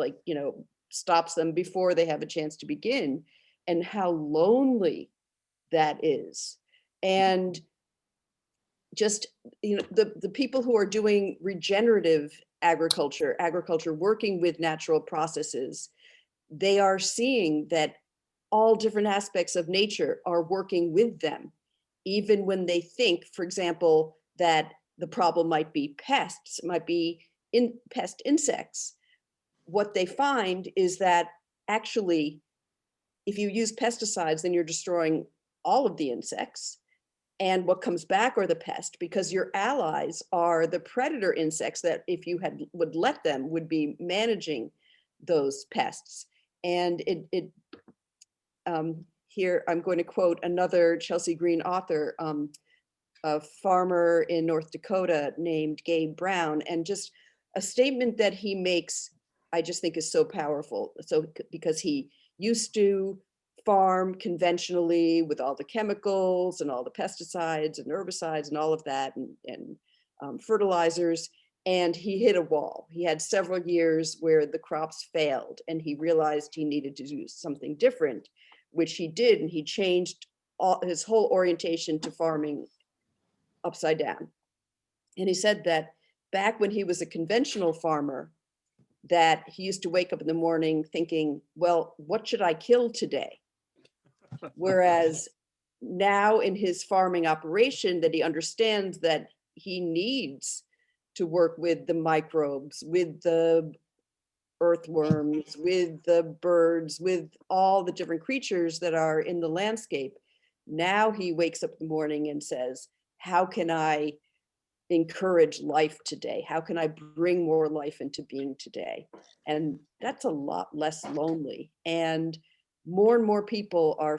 stops them before they have a chance to begin, and how lonely that is. And just, the people who are doing regenerative agriculture working with natural processes, they are seeing that all different aspects of nature are working with them, even when they think, for example, that the problem might be pests, might be pest insects. What they find is that actually, if you use pesticides, then you're destroying all of the insects. And what comes back are the pests, because your allies are the predator insects that, if you would let them, would be managing those pests. And here I'm going to quote another Chelsea Green author, a farmer in North Dakota named Gabe Brown, and just a statement that he makes, I just think is so powerful. So because he used to farm conventionally with all the chemicals and all the pesticides and herbicides and all of that, and fertilizers, and he hit a wall. He had several years where the crops failed, and he realized he needed to do something different, which he did, and he changed his whole orientation to farming upside down. And he said that back when he was a conventional farmer, that he used to wake up in the morning thinking, well, what should I kill today? Whereas now in his farming operation, that he understands that he needs to work with the microbes, with the earthworms, with the birds, with all the different creatures that are in the landscape. Now he wakes up in the morning and says, how can I encourage life today? How can I bring more life into being today? And that's a lot less lonely. And more and more people are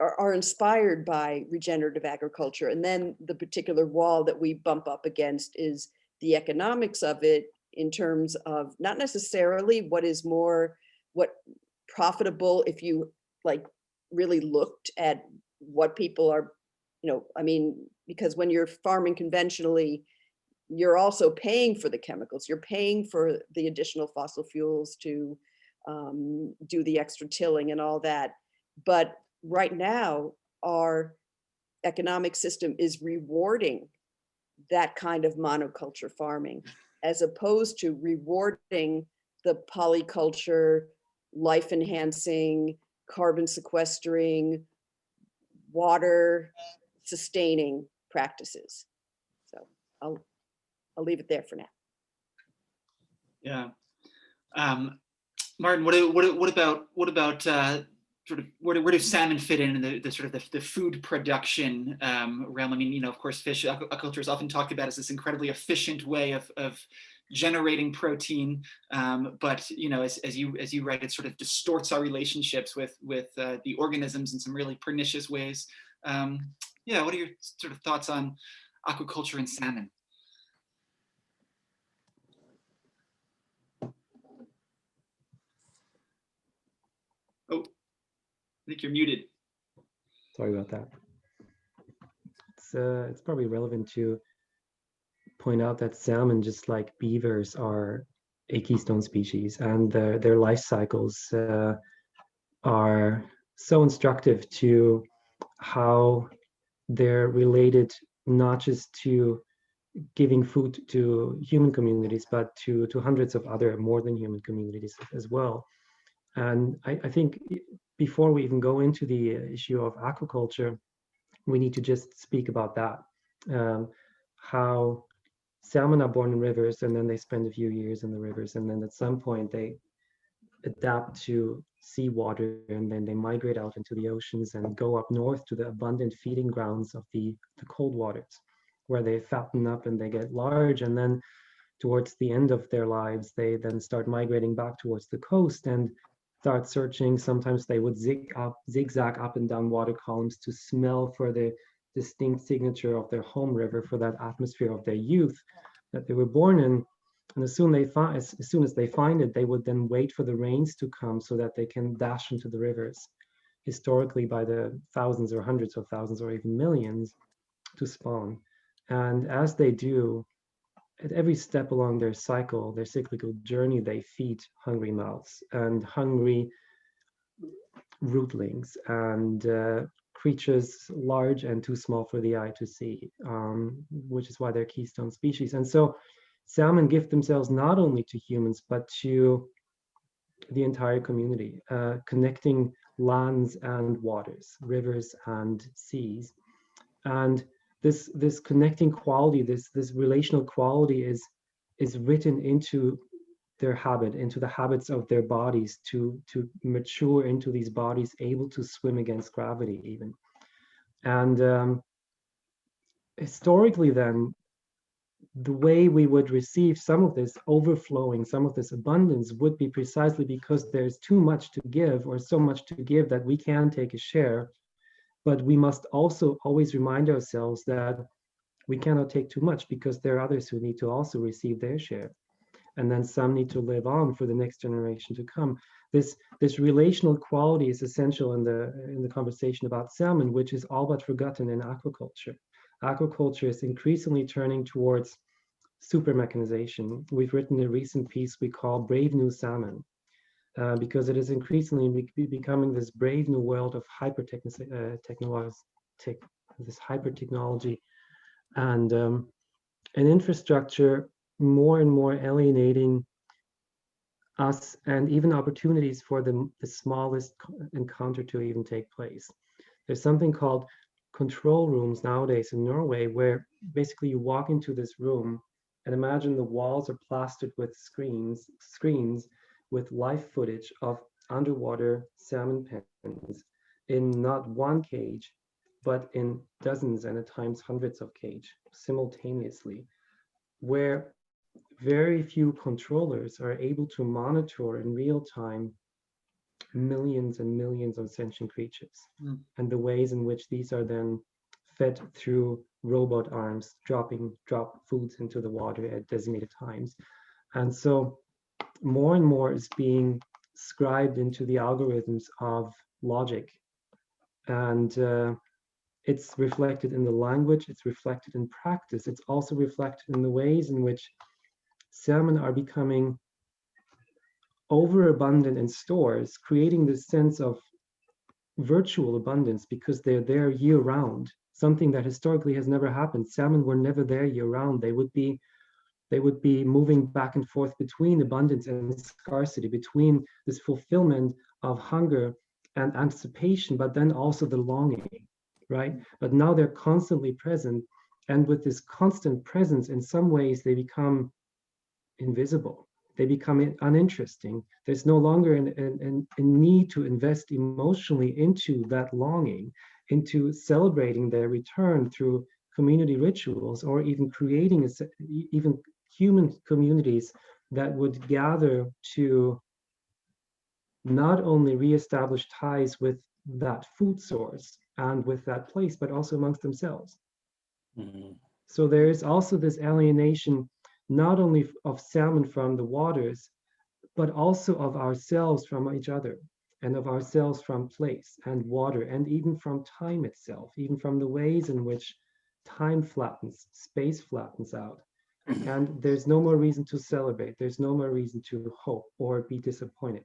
are inspired by regenerative agriculture. And then the particular wall that we bump up against is the economics of it, in terms of not necessarily what profitable, if you like really looked at what people are, I mean, because when you're farming conventionally, you're also paying for the chemicals, you're paying for the additional fossil fuels to do the extra tilling and all that. But right now, our economic system is rewarding that kind of monoculture farming, as opposed to rewarding the polyculture, life enhancing, carbon sequestering, water sustaining practices. So I'll leave it there for now. Yeah. Martin, what about sort of where do salmon fit in the sort of the food production realm? I mean, of course, fish aquaculture is often talked about as this incredibly efficient way of generating protein, but as you write, it sort of distorts our relationships with the organisms in some really pernicious ways. Yeah, what are your sort of thoughts on aquaculture and salmon? Oh, I think you're muted. Sorry about that. It's probably relevant to point out that salmon, just like beavers, are a keystone species, and their life cycles are so instructive to how they're related, not just to giving food to human communities, but to hundreds of other more than human communities as well. And I think before we even go into the issue of aquaculture, we need to just speak about that. How salmon are born in rivers, and then they spend a few years in the rivers, and then at some point they adapt to seawater, and then they migrate out into the oceans and go up north to the abundant feeding grounds of the cold waters, where they fatten up and they get large, and then towards the end of their lives they then start migrating back towards the coast and start searching. Sometimes they would zigzag up and down water columns to smell for the distinct signature of their home river, for that atmosphere of their youth that they were born in. And as soon as they find it, they would then wait for the rains to come so that they can dash into the rivers, historically by the thousands or hundreds of thousands or even millions, to spawn. And as they do, at every step along their cycle, their cyclical journey, they feed hungry mouths and hungry rootlings and creatures large and too small for the eye to see, which is why they're keystone species. And so salmon give themselves not only to humans, but to the entire community, connecting lands and waters, rivers and seas. And this connecting quality, this relational quality is written into their habit, into the habits of their bodies to mature into these bodies able to swim against gravity even. And historically then, the way we would receive some of this overflowing, some of this abundance, would be precisely because there's too much to give, or so much to give that we can take a share. But we must also always remind ourselves that we cannot take too much, because there are others who need to also receive their share. And then some need to live on for the next generation to come. This relational quality is essential in the conversation about salmon, which is all but forgotten in aquaculture. Aquaculture is increasingly turning towards super mechanization. We've written a recent piece we call Brave New Salmon, because it is increasingly becoming this brave new world of hyper technology and an infrastructure more and more alienating us, and even opportunities for the smallest encounter to even take place. There's something called control rooms nowadays in Norway, where basically you walk into this room and imagine the walls are plastered with screens with live footage of underwater salmon pens in not one cage, but in dozens and at times hundreds of cages simultaneously, where very few controllers are able to monitor in real time millions and millions of sentient creatures, Mm. and the ways in which these are then fed through robot arms, drop foods into the water at designated times. And so more and more is being scribed into the algorithms of logic. And it's reflected in the language, it's reflected in practice, it's also reflected in the ways in which salmon are becoming overabundant in stores, creating this sense of virtual abundance because they're there year round, something that historically has never happened. Salmon were never there year round. They would be moving back and forth between abundance and scarcity, between this fulfillment of hunger and anticipation, but then also the longing, right? But now they're constantly present. And with this constant presence, in some ways, they become invisible. They become uninteresting. There's no longer a need to invest emotionally into that longing, into celebrating their return through community rituals, or even creating even human communities that would gather to not only reestablish ties with that food source and with that place, but also amongst themselves. Mm-hmm. So there is also this alienation, not only of salmon from the waters, but also of ourselves from each other, and of ourselves from place and water, and even from time itself, even from the ways in which time flattens, space flattens out. And there's no more reason to celebrate. There's no more reason to hope or be disappointed.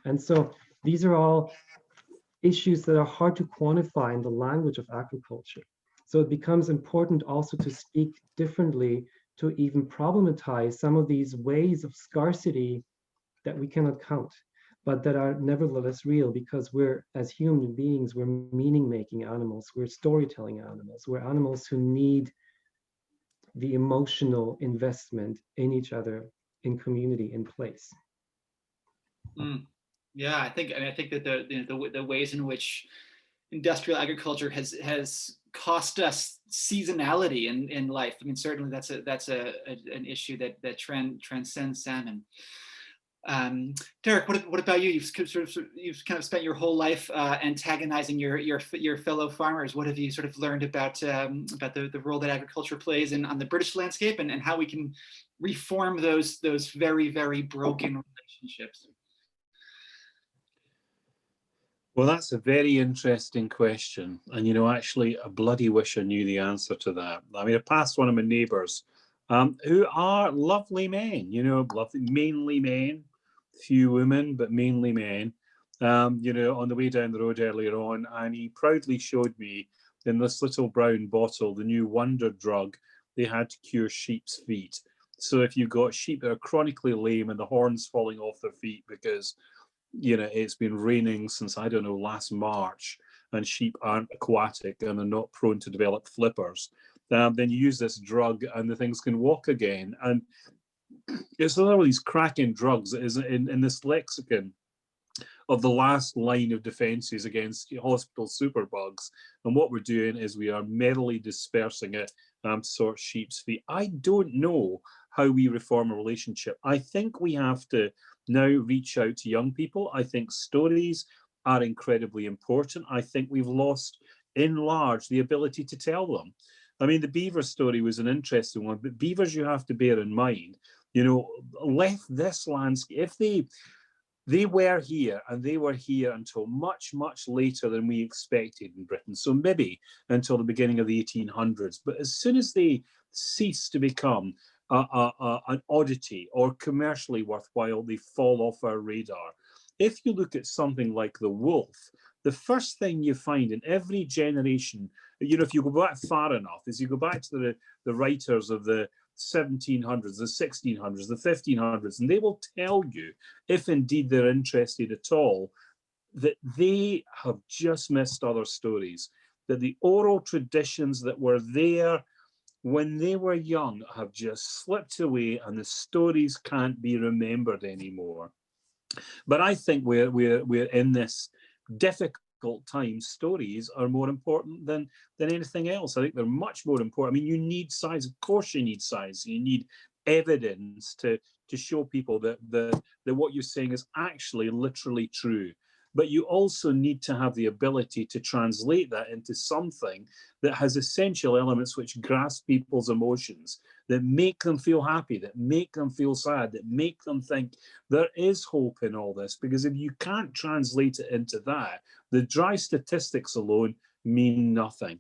And so these are all issues that are hard to quantify in the language of agriculture. So it becomes important also to speak differently, to even problematize some of these ways of scarcity that we cannot count, but that are nevertheless real, because we're, as human beings, we're meaning-making animals, we're storytelling animals, we're animals who need the emotional investment in each other, in community, in place. Mm. Yeah, I think that the ways in which industrial agriculture has cost us seasonality in life. I mean, certainly that's an issue that transcends salmon. Derek, what about you? You've kind of spent your whole life antagonizing your fellow farmers. What have you sort of learned about the role that agriculture plays on the British landscape, and how we can reform those very, very broken relationships? Well, that's a very interesting question. And, actually, I bloody wish I knew the answer to that. I mean, I passed one of my neighbours who are lovely men, lovely, mainly men, few women, but mainly men, on the way down the road earlier on. And he proudly showed me in this little brown bottle the new wonder drug they had to cure sheep's feet. So if you've got sheep that are chronically lame and the horns falling off their feet because it's been raining since, I don't know, last March, and sheep aren't aquatic and are not prone to develop flippers, then you use this drug and the things can walk again. And it's all these cracking drugs that is in this lexicon of the last line of defenses against hospital superbugs. And what we're doing is we are merrily dispersing it to sort sheep's feet. I don't know how we reform a relationship. I think we have to now reach out to young people. I think stories are incredibly important. I think we've lost, in large, the ability to tell them. I mean, the beaver story was an interesting one, but beavers, you have to bear in mind, left this landscape, if they were here, and they were here until much, much later than we expected in Britain. So maybe until the beginning of the 1800s. But as soon as they cease to become an oddity or commercially worthwhile, they fall off our radar. If you look at something like the wolf, the first thing you find in every generation, if you go back far enough, is you go back to the writers of the 1700s, the 1600s, the 1500s, and they will tell you, if indeed they're interested at all, that they have just missed other stories, that the oral traditions that were there when they were young have just slipped away, and the stories can't be remembered anymore. But I think we're in this difficult time. Stories are more important than anything else. I think they're much more important. I mean, you need size. Of course you need size. You need evidence to show people that what you're saying is actually literally true. but you also need to have the ability to translate that into something that has essential elements which grasp people's emotions, that make them feel happy, that make them feel sad, that make them think there is hope in all this. Because if you can't translate it into that, the dry statistics alone mean nothing.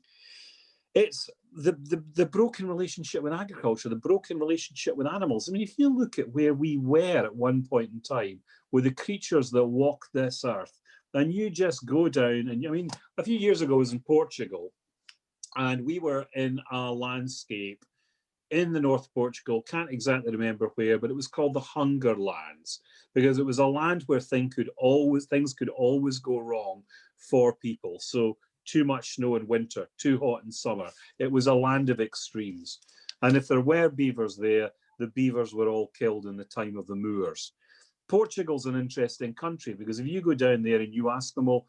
It's the broken relationship with agriculture, the broken relationship with animals. I mean, if you look at where we were at one point in time with the creatures that walk this earth, and you just go down, and I mean, a few years ago I was in Portugal, and we were in a landscape in the North Portugal, can't exactly remember where, but it was called the Hunger Lands, because it was a land where things could always go wrong for people. So too much snow in winter, too hot in summer. It was a land of extremes. And if there were beavers there, the beavers were all killed in the time of the Moors. Portugal's an interesting country, because if you go down there and you ask them all,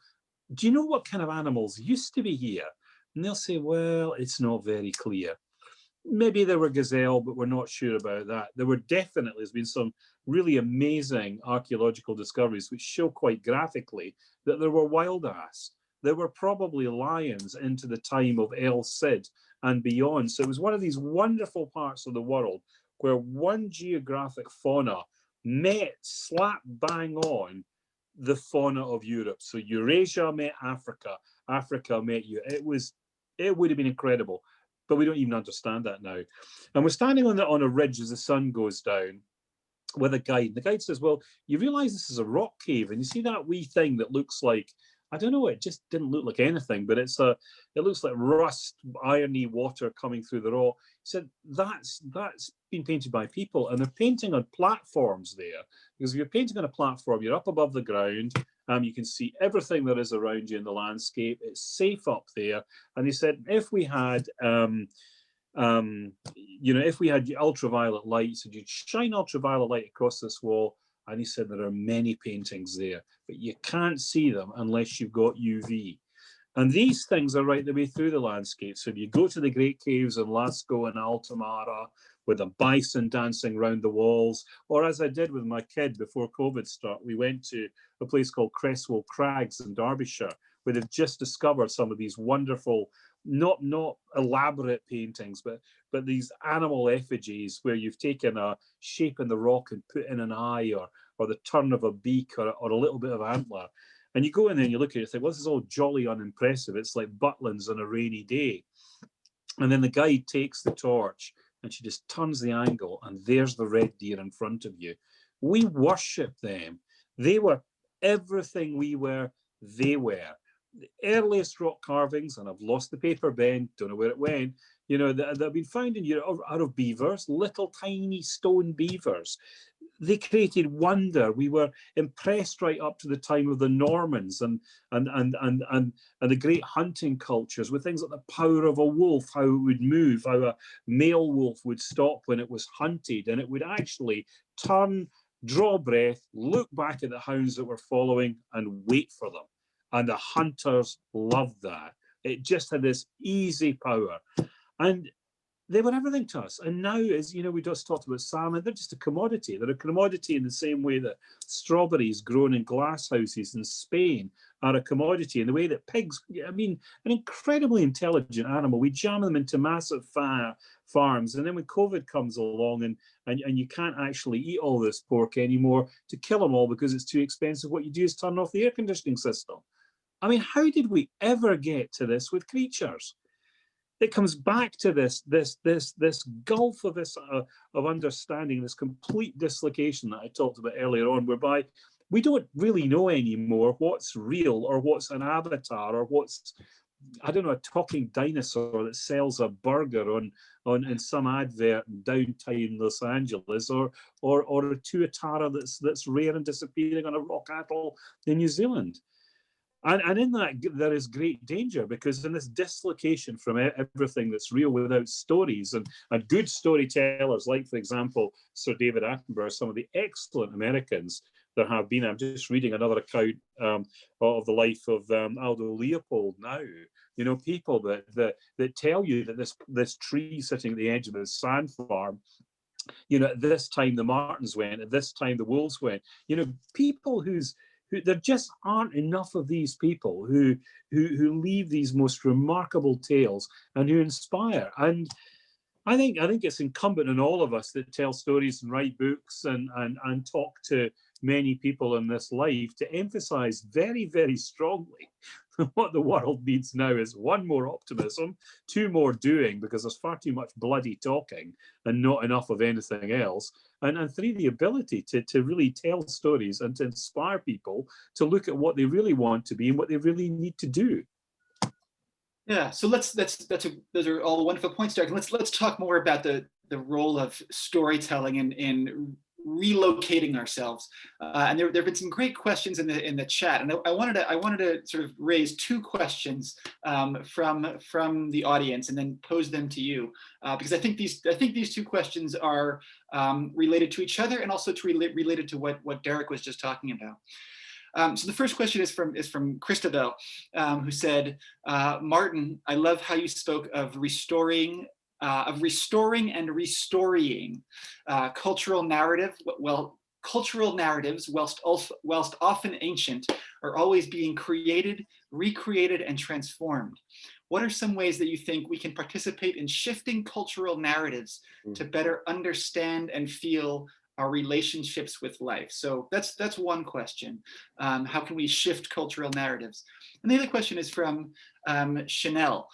do you know what kind of animals used to be here? And they'll say, well, it's not very clear. Maybe there were gazelle, but we're not sure about that. There were definitely, there's been some really amazing archaeological discoveries which show quite graphically that there were wild ass. There were probably lions into the time of El Cid and beyond. So it was one of these wonderful parts of the world where one geographic fauna met slap bang on the fauna of Europe. So Eurasia met Africa, Africa met you. It would have been incredible, but we don't even understand that now. And we're standing on a ridge as the sun goes down with a guide. The guide says, well, you realize this is a rock cave, and you see that wee thing that looks like, I don't know, it just didn't look like anything, but it looks like rust, irony, water coming through the rock. He said, that's been painted by people, and they're painting on platforms there. Because if you're painting on a platform, you're up above the ground, you can see everything that is around you in the landscape. It's safe up there. And he said, if we had, if we had ultraviolet light, so you'd shine ultraviolet light across this wall. And he said there are many paintings there, but you can't see them unless you've got UV. And these things are right the way through the landscape. So if you go to the Great Caves in Lascaux and Altamara with a bison dancing around the walls, or as I did with my kid before COVID started, we went to a place called Cresswell Crags in Derbyshire, where they've just discovered some of these wonderful, not elaborate paintings, but these animal effigies where you've taken a shape in the rock and put in an eye or the turn of a beak or a little bit of antler. And you go in there and you look at it and think, well, this is all jolly unimpressive. It's like Butlins on a rainy day. And then the guide takes the torch and she just turns the angle, and there's the red deer in front of you. We worship them. They were everything we were, they were. The earliest rock carvings, and I've lost the paper, Ben, don't know where it went, that have been found in Europe out of beavers, little tiny stone beavers. They created wonder. We were impressed right up to the time of the Normans and the great hunting cultures with things like the power of a wolf, how it would move, how a male wolf would stop when it was hunted, and it would actually turn, draw breath, look back at the hounds that were following and wait for them. And the hunters loved that. It just had this easy power. And they were everything to us. And now, as you know, we just talked about salmon, they're just a commodity. They're a commodity in the same way that strawberries grown in glass houses in Spain are a commodity, in the way that pigs, I mean, an incredibly intelligent animal. We jam them into massive farms. And then when COVID comes along and you can't actually eat all this pork anymore, to kill them all because it's too expensive, what you do is turn off the air conditioning system. I mean, how did we ever get to this with creatures? It comes back to this gulf of understanding, this complete dislocation that I talked about earlier on, whereby we don't really know anymore what's real or what's an avatar or what's, I don't know, a talking dinosaur that sells a burger in some advert in downtown Los Angeles, or a tuatara that's rare and disappearing on a rock atoll in New Zealand. And in that, there is great danger, because in this dislocation from everything that's real without stories and good storytellers, like, for example, Sir David Attenborough, some of the excellent Americans there have been. I'm just reading another account of the life of Aldo Leopold now. People that tell you that this tree sitting at the edge of this sand farm, at this time the martens went, at this time the wolves went. People whose there just aren't enough of these people who leave these most remarkable tales and who inspire. And I think it's incumbent on all of us that tell stories and write books and talk to many people in this life to emphasize very, very strongly what the world needs now is 1, more optimism, 2, more doing, because there's far too much bloody talking and not enough of anything else, and 3, the ability to really tell stories and to inspire people to look at what they really want to be and what they really need to do. Yeah, so those are all wonderful points, Derek. Let's talk more about the role of storytelling in relocating ourselves. And there have been some great questions in the chat, and I wanted to sort of raise 2 questions from the audience and then pose them to you, because I think these 2 questions are related to each other and also related to what Derek was just talking about. So the first question is from Christabel, who said, Martin, I love how you spoke of restoring and restoring cultural narrative. Well, cultural narratives, whilst often ancient, are always being created, recreated, and transformed. What are some ways that you think we can participate in shifting cultural narratives to better understand and feel our relationships with life? So that's one question. How can we shift cultural narratives? And the other question is from Chanel,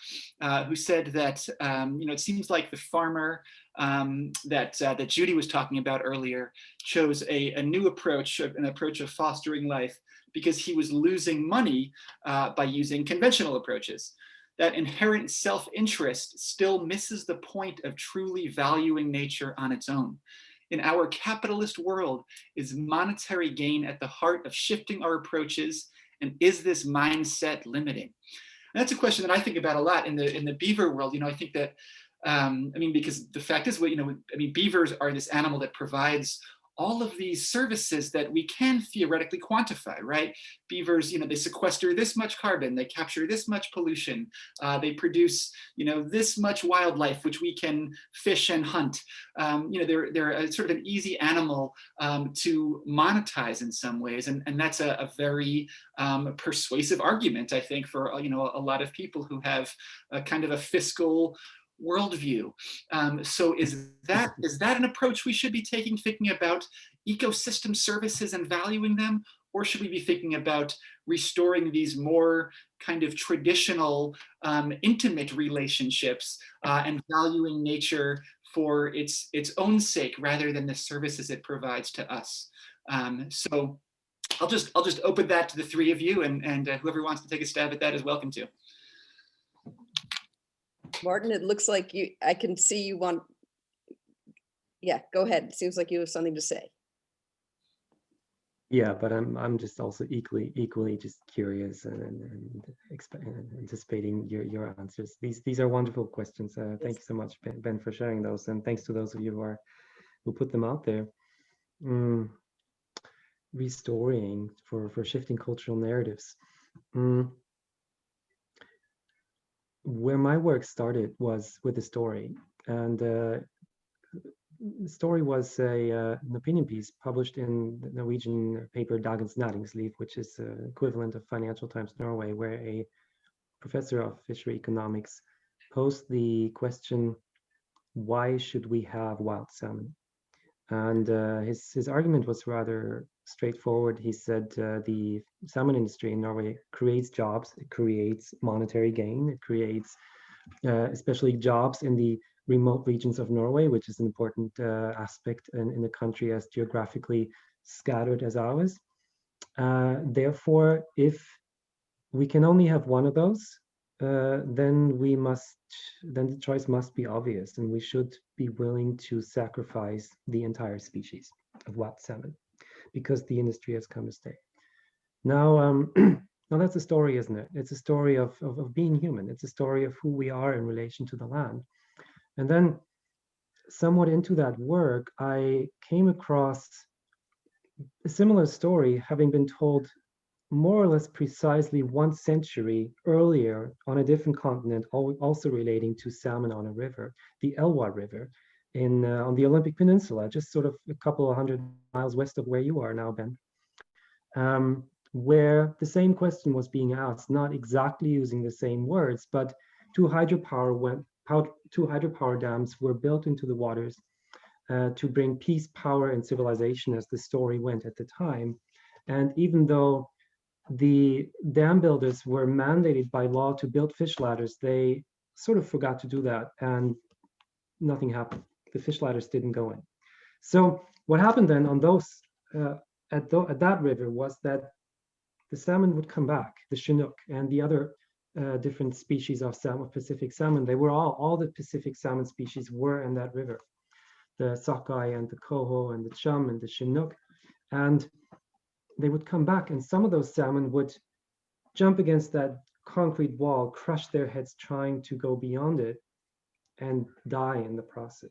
who said that it seems like the farmer that Judy was talking about earlier chose a new approach, an approach of fostering life, because he was losing money by using conventional approaches. That inherent self-interest still misses the point of truly valuing nature on its own. In our capitalist world, is monetary gain at the heart of shifting our approaches, and is this mindset limiting? And that's a question that I think about a lot in the beaver world. I think that, because the fact is, beavers are this animal that provides all of these services that we can theoretically quantify, right? Beavers, they sequester this much carbon, they capture this much pollution, they produce, this much wildlife, which we can fish and hunt. They're a sort of an easy animal to monetize in some ways, and that's a very persuasive argument, I think, for a lot of people who have a kind of a fiscal worldview. So is that an approach we should be taking, thinking about ecosystem services and valuing them? Or should we be thinking about restoring these more kind of traditional, intimate relationships and valuing nature for its own sake rather than the services it provides to us? So I'll just open that to the 3 of you, and whoever wants to take a stab at that is welcome to. Martin, it looks like I can see you want, yeah, go ahead. It seems like you have something to say. Yeah, but I'm just also equally just curious and anticipating your answers. These are wonderful questions. Thank you so much, Ben, for sharing those, and thanks to those of you who put them out there. Restoring for shifting cultural narratives. Where my work started was with a story, and the story was an opinion piece published in the Norwegian paper Dagens Næringsliv, which is the equivalent of Financial Times Norway, where a professor of fishery economics posed the question, why should we have wild salmon? And his argument was rather straightforward. He said the salmon industry in Norway creates jobs, it creates monetary gain, it creates especially jobs in the remote regions of Norway, which is an important aspect in a country as geographically scattered as ours. Therefore, if we can only have one of those, then the choice must be obvious, and we should be willing to sacrifice the entire species of wild salmon because the industry has come to stay. Now, now that's a story, isn't it? It's a story of being human. It's a story of who we are in relation to the land. And then somewhat into that work, I came across a similar story having been told more or less precisely 1 century earlier on a different continent, also relating to salmon on a river, the Elwha River on the Olympic Peninsula, just sort of a couple of 100 miles west of where you are now, Ben. where the same question was being asked, not exactly using the same words, but two hydropower dams were built into the waters to bring peace, power, and civilization, as the story went at the time. And even though the dam builders were mandated by law to build fish ladders, they sort of forgot to do that, and nothing happened. The fish ladders didn't go in. So what happened then on those at that river was that the salmon would come back, the Chinook and the other different species of salmon, Pacific salmon. They were all the Pacific salmon species were in that river. The sockeye and the coho and the chum and the Chinook. And they would come back, and some of those salmon would jump against that concrete wall, crush their heads trying to go beyond it, and die in the process.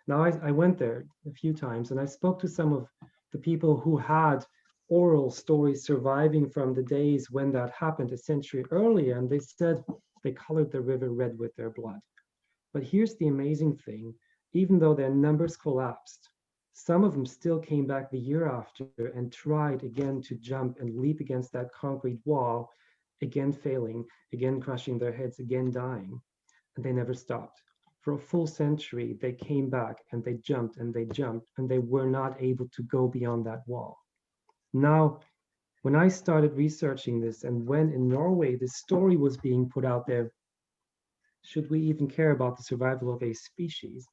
Now, I went there a few times, and I spoke to some of the people who had oral stories surviving from the days when that happened a century earlier, and they said they colored the river red with their blood. But here's the amazing thing. Even though their numbers collapsed, some of them still came back the year after and tried again to jump and leap against that concrete wall, again failing, again crushing their heads, again dying. And they never stopped. For a full century, they came back and they jumped and they jumped, and they were not able to go beyond that wall. Now, when I started researching this, and when in Norway this story was being put out there, should we even care about the survival of a species?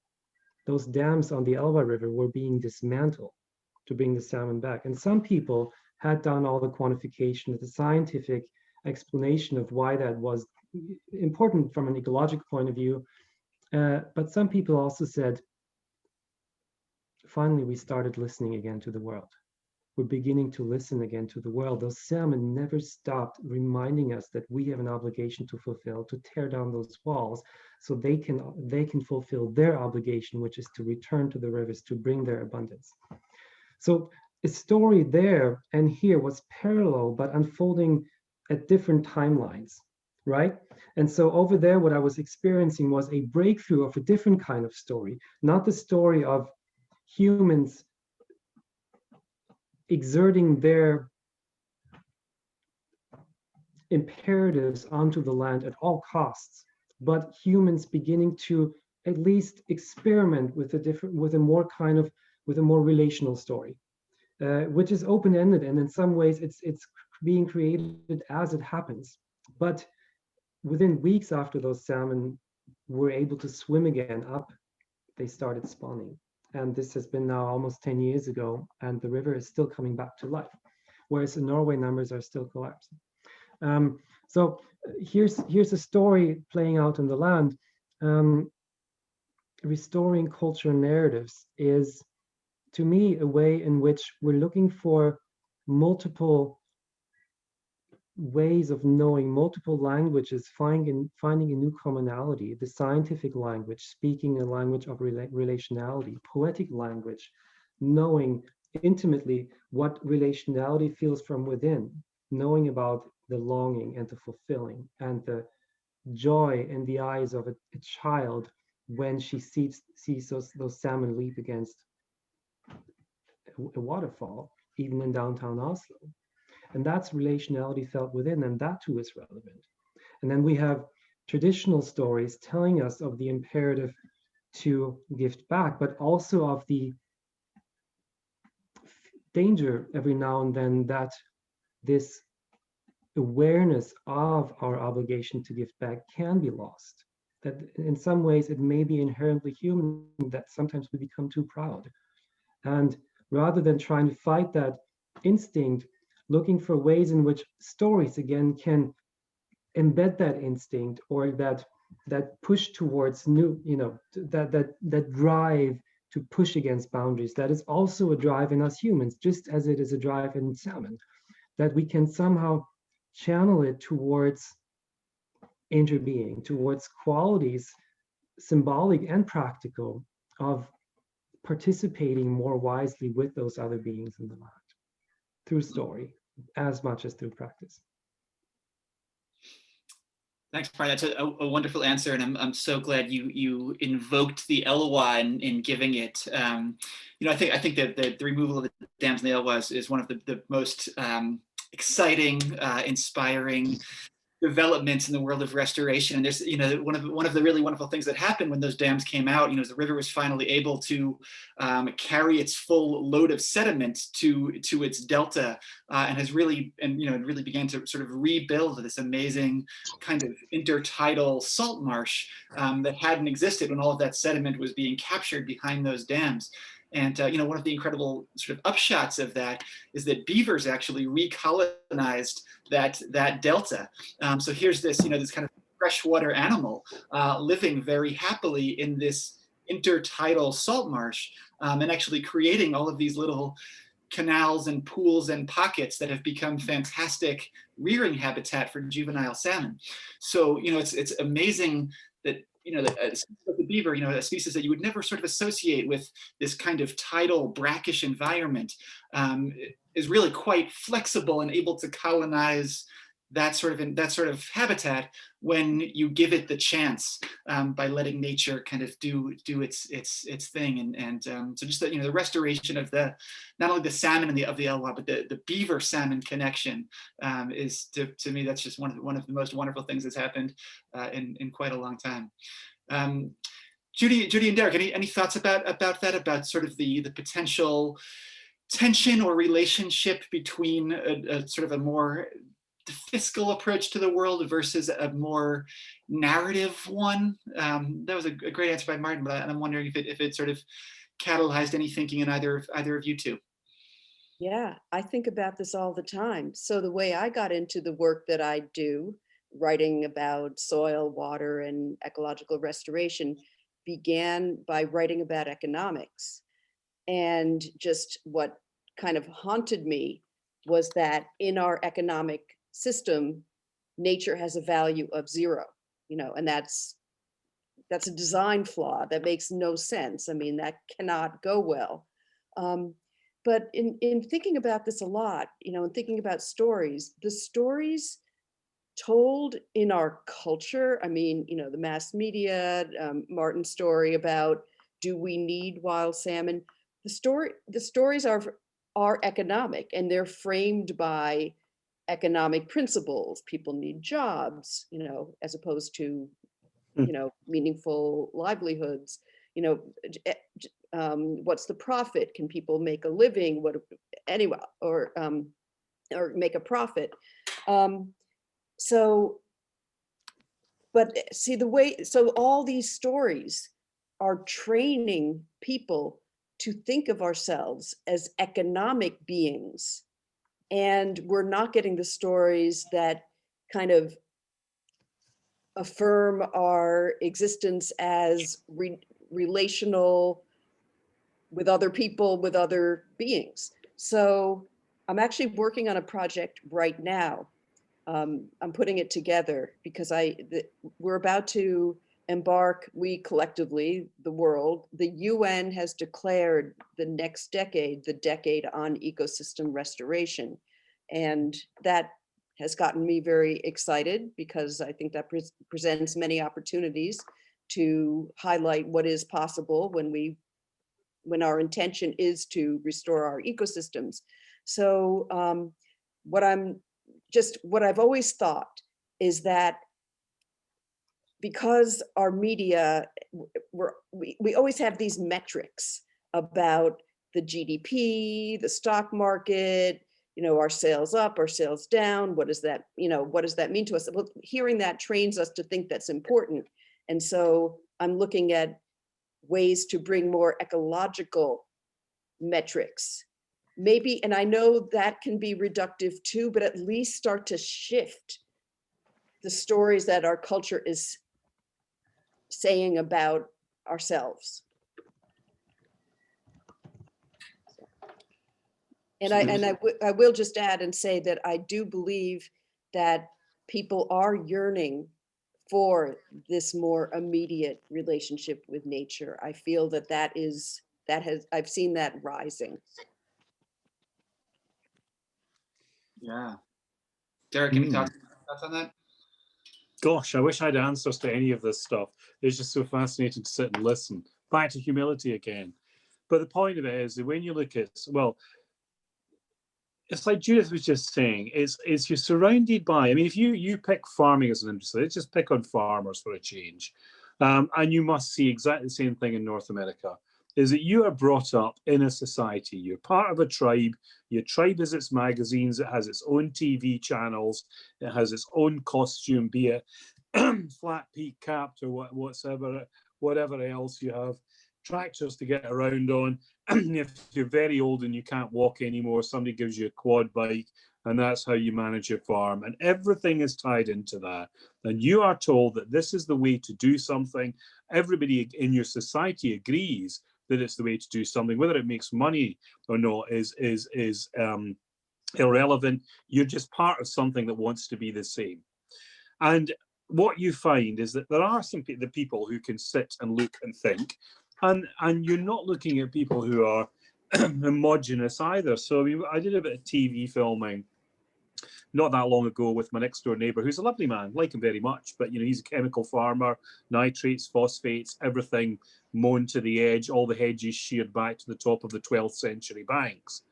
Those dams on the Elva River were being dismantled to bring the salmon back. And some people had done all the quantification, the scientific explanation of why that was important from an ecological point of view. But some people also said, finally, we started listening again to the world. We're beginning to listen again to the world. Those salmon never stopped reminding us that we have an obligation to fulfill, to tear down those walls so they can fulfill their obligation, which is to return to the rivers to bring their abundance. So a story there and here was parallel, but unfolding at different timelines, right? And so over there, what I was experiencing was a breakthrough of a different kind of story, not the story of humans exerting their imperatives onto the land at all costs, but humans beginning to at least experiment with a more relational story, which is open-ended, and in some ways it's being created as it happens. But within weeks after those salmon were able to swim again up, they started spawning. And this has been now almost 10 years ago, and the river is still coming back to life, whereas in Norway numbers are still collapsing. So here's a story playing out in the land. Restoring cultural narratives is, to me, a way in which we're looking for multiple ways of knowing, multiple languages, finding a new commonality, the scientific language, speaking a language of relationality, poetic language, knowing intimately what relationality feels from within, knowing about the longing and the fulfilling and the joy in the eyes of a child when she sees those salmon leap against a waterfall, even in downtown Oslo. And that's relationality felt within, and that too is relevant. And then we have traditional stories telling us of the imperative to give back, but also of the danger every now and then that this awareness of our obligation to give back can be lost. That in some ways it may be inherently human, that sometimes we become too proud. And rather than trying to fight that instinct, looking for ways in which stories again can embed that instinct, or that push towards new, that drive to push against boundaries. That is also a drive in us humans, just as it is a drive in salmon, that we can somehow channel it towards interbeing, towards qualities, symbolic and practical, of participating more wisely with those other beings in the land through story as much as through practice. Thanks, Par. That's a wonderful answer, and I'm so glad you invoked the Elwa in giving it. I think that the removal of the dams in the Elwa is one of the most exciting, inspiring developments in the world of restoration. And there's, one of the really wonderful things that happened when those dams came out, the river was finally able to carry its full load of sediment to its delta, and has really, really began to sort of rebuild this amazing kind of intertidal salt marsh that hadn't existed when all of that sediment was being captured behind those dams. And one of the incredible sort of upshots of that is that beavers actually recolonized that delta. So here's this, this kind of freshwater animal living very happily in this intertidal salt marsh, and actually creating all of these little canals and pools and pockets that have become fantastic rearing habitat for juvenile salmon. So it's amazing that the beaver, a species that you would never sort of associate with this kind of tidal, brackish environment, is really quite flexible and able to colonize that sort of habitat when you give it the chance, by letting nature kind of do its thing. And so just the restoration of not only the salmon of the Elwha, but the beaver salmon connection is to me, that's just one of the most wonderful things that's happened in quite a long time. Judy and Derek, any thoughts about that, about sort of the potential tension or relationship between a sort of a more fiscal approach to the world versus a more narrative one? That was a great answer by Martin, but I'm wondering if it sort of catalyzed any thinking in either of you two. Yeah, I think about this all the time. So the way I got into the work that I do, writing about soil, water, and ecological restoration, began by writing about economics. And just what kind of haunted me was that in our economic system, nature has a value of 0, and that's a design flaw that makes no sense. I mean, that cannot go well. But in thinking about this a lot, and thinking about stories, the stories told in our culture, I mean, the mass media, Martin's story about, do we need wild salmon? The stories are economic, and they're framed by economic principles. People need jobs, as opposed to, meaningful livelihoods. What's the profit? Can people make a living? Or make a profit? But see so all these stories are training people to think of ourselves as economic beings. And we're not getting the stories that kind of affirm our existence as relational with other people, with other beings. So I'm actually working on a project right now. I'm putting it together because we're about to embark, we collectively, the world, the UN has declared the next decade, the decade on ecosystem restoration. And that has gotten me very excited because I think that presents many opportunities to highlight what is possible when our intention is to restore our ecosystems. So what I've always thought is that because our media, we always have these metrics about the GDP, the stock market, our sales up, our sales down. What does that mean to us? Well, hearing that trains us to think that's important. And so I'm looking at ways to bring more ecological metrics. Maybe, and I know that can be reductive too, but at least start to shift the stories that our culture is saying about ourselves. And I will just add and say that I do believe that people are yearning for this more immediate relationship with nature. I feel I've seen that rising. Yeah. Derek, any thoughts on that? Gosh, I wish I had answers to any of this stuff. It's just so fascinating to sit and listen. Back to humility again. But the point of it is that when you look at, well, it's like Judith was just saying, it's you're surrounded by, I mean, if you pick farming as an industry, let's just pick on farmers for a change. And you must see exactly the same thing in North America, is that you are brought up in a society, you're part of a tribe, your tribe has its magazines, it has its own TV channels, it has its own costume, be it flat peak capped or whatever else you have, tractors to get around on. If you're very old and you can't walk anymore, somebody gives you a quad bike, and that's how you manage your farm. And everything is tied into that. And you are told that this is the way to do something. Everybody in your society agrees that it's the way to do something. Whether it makes money or not is irrelevant. You're just part of something that wants to be the same. And what you find is that there are the people who can sit and look and think, and you're not looking at people who are homogenous either. So I did a bit of TV filming not that long ago with my next door neighbor, who's a lovely man, like him very much, but he's a chemical farmer, nitrates, phosphates, everything mown to the edge, all the hedges sheared back to the top of the 12th century banks.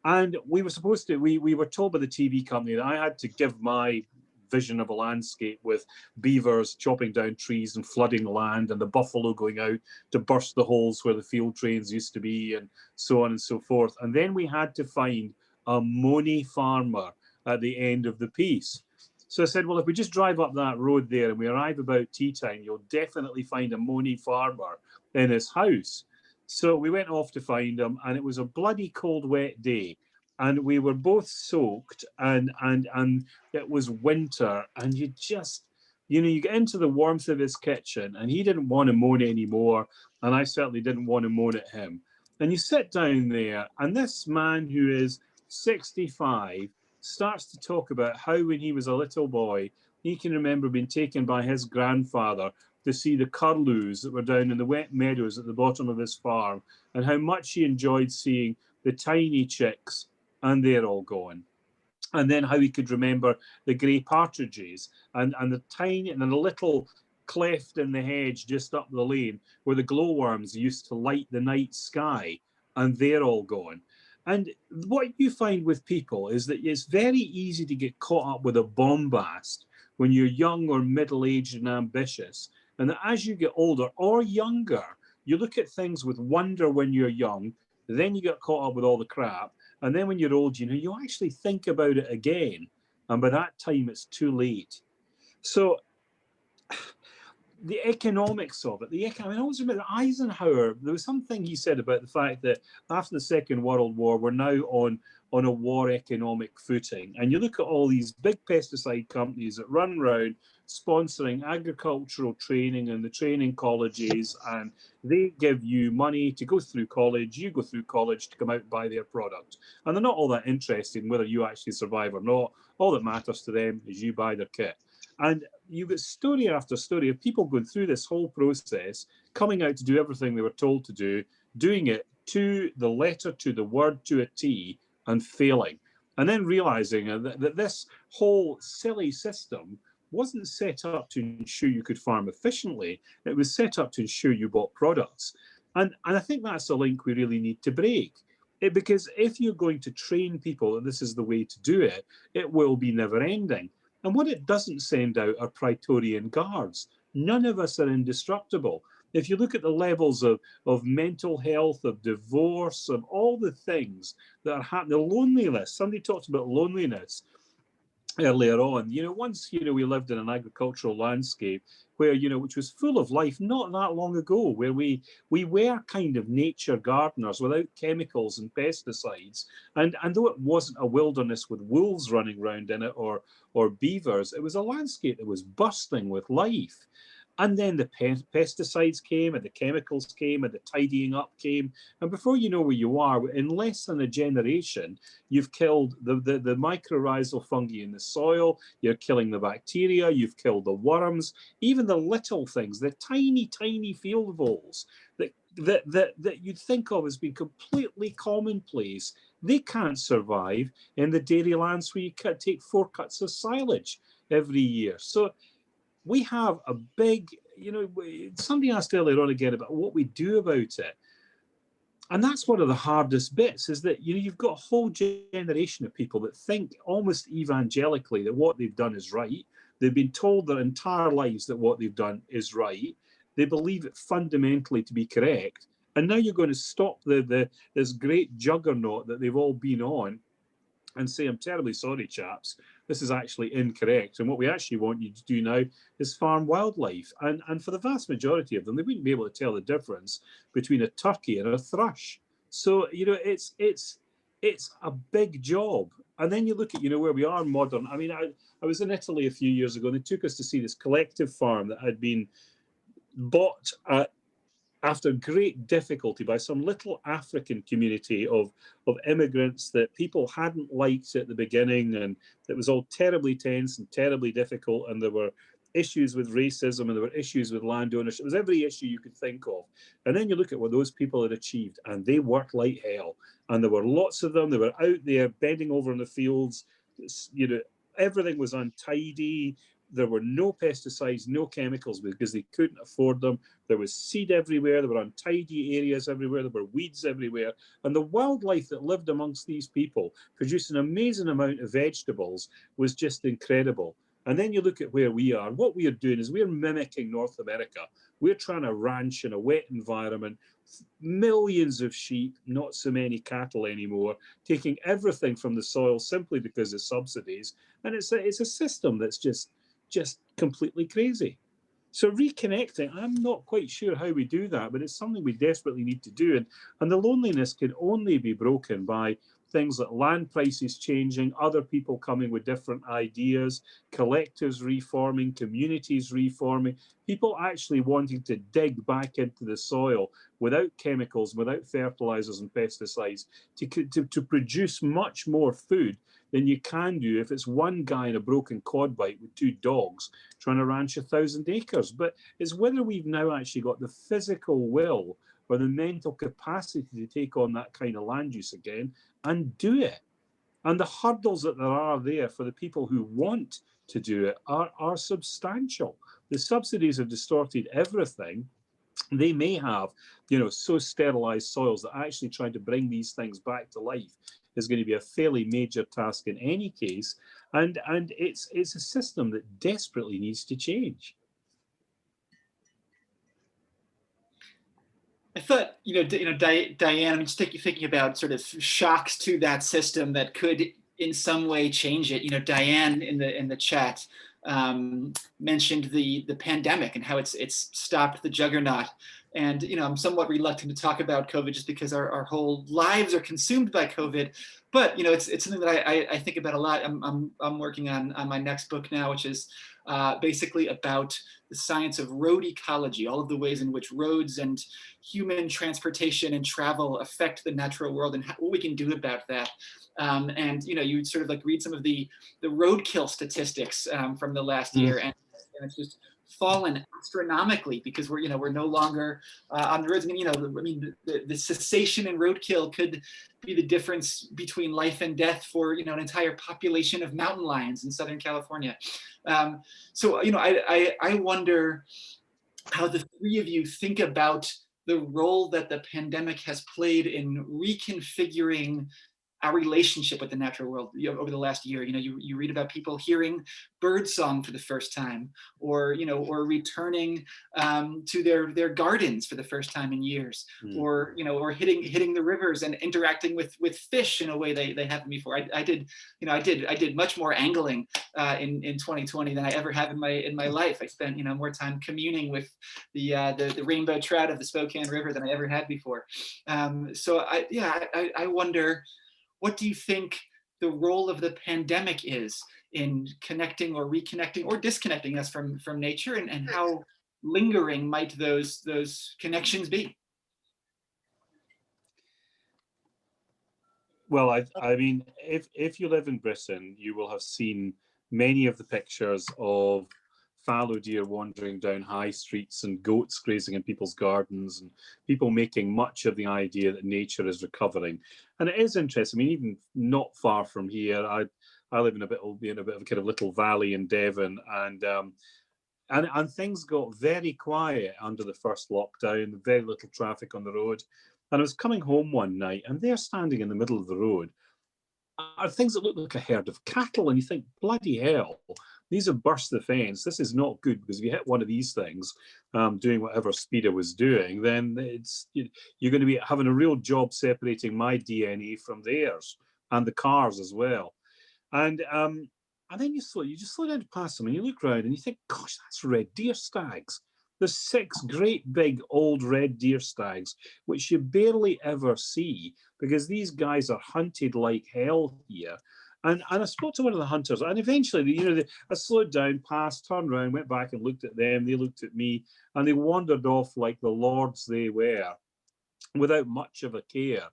And we were told by the TV company that I had to give my vision of a landscape with beavers chopping down trees and flooding land, and the buffalo going out to burst the holes where the field trains used to be, and so on and so forth. And then we had to find a money farmer at the end of the piece. So I said, well, if we just drive up that road there and we arrive about tea time, you'll definitely find a money farmer in his house. So we went off to find him, and it was a bloody cold, wet day. And we were both soaked, and it was winter, and you just, you get into the warmth of his kitchen, and he didn't want to moan anymore, and I certainly didn't want to moan at him. And you sit down there, and this man who is 65 starts to talk about how when he was a little boy, he can remember being taken by his grandfather to see the curlews that were down in the wet meadows at the bottom of his farm, and how much he enjoyed seeing the tiny chicks, and they're all gone. And then how he could remember the grey partridges and the tiny and the little cleft in the hedge just up the lane where the glowworms used to light the night sky, and they're all gone. And what you find with people is that it's very easy to get caught up with a bombast when you're young or middle-aged and ambitious. And that as you get older or younger, you look at things with wonder when you're young, then you get caught up with all the crap. And then when you're old, you actually think about it again. And by that time, it's too late. So the economics of it, I always remember Eisenhower, there was something he said about the fact that after the Second World War, we're now on a war economic footing. And you look at all these big pesticide companies that run around sponsoring agricultural training and the training colleges, and they give you money to go through college, you go through college to come out and buy their product. And they're not all that interested in whether you actually survive or not. All that matters to them is you buy their kit. And you get story after story of people going through this whole process, coming out to do everything they were told to do, doing it to the letter, to the word, to a T, and failing. And then realizing that this whole silly system wasn't set up to ensure you could farm efficiently. It was set up to ensure you bought products. And I think that's a link we really need to break. Because if you're going to train people that this is the way to do it, it will be never ending. And what it doesn't send out are Praetorian guards. None of us are indestructible. If you look at the levels of mental health, of divorce, of all the things that are happening, the loneliness, somebody talked about loneliness earlier on. Once, we lived in an agricultural landscape where, which was full of life not that long ago, where we were kind of nature gardeners without chemicals and pesticides. And though it wasn't a wilderness with wolves running around in it or beavers, it was a landscape that was bursting with life. And then the pesticides came, and the chemicals came, and the tidying up came. And before you know where you are, in less than a generation, you've killed the mycorrhizal fungi in the soil, you're killing the bacteria, you've killed the worms, even the little things, the tiny, tiny field voles that you'd think of as being completely commonplace. They can't survive in the dairy lands where you take 4 cuts of silage every year. So we have a big, somebody asked earlier on again about what we do about it. And that's one of the hardest bits, is that, you know, you've got a whole generation of people that think almost evangelically that what they've done is right. They've been told their entire lives that what they've done is right. They believe it fundamentally to be correct. And now you're going to stop this great juggernaut that they've all been on and say, I'm terribly sorry, chaps, this is actually incorrect. And what we actually want you to do now is farm wildlife. And for the vast majority of them, they wouldn't be able to tell the difference between a turkey and a thrush. So, you know, it's a big job. And then you look at, you know, where we are modern. I mean, I was in Italy a few years ago, and they took us to see this collective farm that had been bought after great difficulty by some little African community of immigrants that people hadn't liked at the beginning, and it was all terribly tense and terribly difficult, and there were issues with racism and there were issues with land ownership. It was every issue you could think of. And then you look at what those people had achieved, and they worked like hell. And there were lots of them. They were out there bending over in the fields. You know, everything was untidy. There were no pesticides, no chemicals, because they couldn't afford them. There was seed everywhere. There were untidy areas everywhere. There were weeds everywhere. And the wildlife that lived amongst these people, produced an amazing amount of vegetables, was just incredible. And then you look at where we are. What we are doing is we're mimicking North America. We're trying to ranch in a wet environment, millions of sheep, not so many cattle anymore, taking everything from the soil simply because of subsidies. And it's a system that's just completely crazy. So reconnecting, I'm not quite sure how we do that, but it's something we desperately need to do. And the loneliness can only be broken by things like land prices changing, other people coming with different ideas, collectives reforming, communities reforming, people actually wanting to dig back into the soil without chemicals, without fertilizers and pesticides, to produce much more food than you can do if it's one guy in a broken quad bike with 2 dogs trying to ranch 1,000 acres. But it's whether we've now actually got the physical will or the mental capacity to take on that kind of land use again and do it. And the hurdles that there are there for the people who want to do it are substantial. The subsidies have distorted everything. They may have, you know, so sterilized soils that actually trying to bring these things back to life is going to be a fairly major task in any case. And it's a system that desperately needs to change. I thought, Diane, I'm just thinking about sort of shocks to that system that could in some way change it. You know, Diane in the chat mentioned the pandemic and how it's stopped the juggernaut. And, you know, I'm somewhat reluctant to talk about COVID just because our whole lives are consumed by COVID. But, you know, it's something that I think about a lot. I'm working on my next book now, which is basically about the science of road ecology, all of the ways in which roads and human transportation and travel affect the natural world and what we can do about that. And, you know, you sort of like read some of the roadkill statistics from the last year, and it's just fallen astronomically because we're no longer on the roads. I mean, the cessation in roadkill could be the difference between life and death for, you know, an entire population of mountain lions in Southern California. So, you know, I wonder how the three of you think about the role that the pandemic has played in reconfiguring our relationship with the natural world over the last year. You know, you read about people hearing bird song for the first time, or, you know, or returning to their gardens for the first time in years, or, you know, or hitting the rivers and interacting with fish in a way they haven't before. I did much more angling in 2020 than I ever have in my life. I spent, you know, more time communing with the rainbow trout of the Spokane River than I ever had before. So I wonder, what do you think the role of the pandemic is in connecting or reconnecting or disconnecting us from nature, and how lingering might those connections be? Well, I mean, if you live in Britain, you will have seen many of the pictures of fallow deer wandering down high streets and goats grazing in people's gardens, and people making much of the idea that nature is recovering. And it is interesting. I mean, even not far from here, I live in a bit of a kind of little valley in Devon, and things got very quiet under the first lockdown. Very little traffic on the road, And I was coming home one night, and they're standing in the middle of the road are things that look like a herd of cattle, and you think, bloody hell, these have burst the fence. This is not good, because if you hit one of these things doing whatever speed it was doing, then you're going to be having a real job separating my DNA from theirs, and the cars as well. And then you just slow down to pass them, and you look around and you think, gosh, that's red deer stags. There's 6 great big old red deer stags, which you barely ever see, because these guys are hunted like hell here. And I spoke to one of the hunters, and eventually, I slowed down, passed, turned around, went back and looked at them. They looked at me, and they wandered off like the lords they were, without much of a care.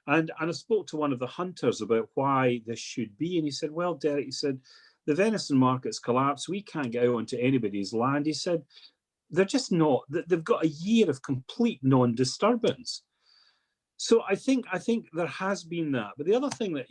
And I spoke to one of the hunters about why this should be, and he said, well, Derek, he said, the venison market's collapsed. We can't get out onto anybody's land. He said, they're just not, they've got a year of complete non-disturbance. So I think there has been that. But the other thing that,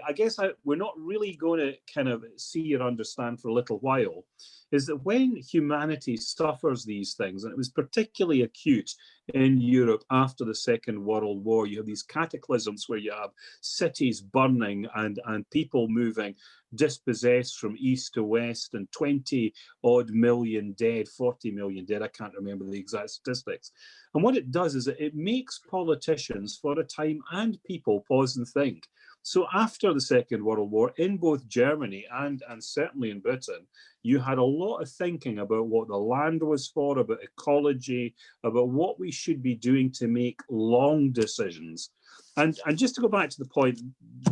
I guess we're not really going to kind of see or understand for a little while is that when humanity suffers these things, and it was particularly acute in Europe after the Second World War, you have these cataclysms where you have cities burning and people moving dispossessed from east to west, and 20 odd million dead, 40 million dead, I can't remember the exact statistics. And what it does is it makes politicians for a time, and people, pause and think. So after the Second World War, in both Germany and certainly in Britain, you had a lot of thinking about what the land was for, about ecology, about what we should be doing to make long decisions. And just to go back to the point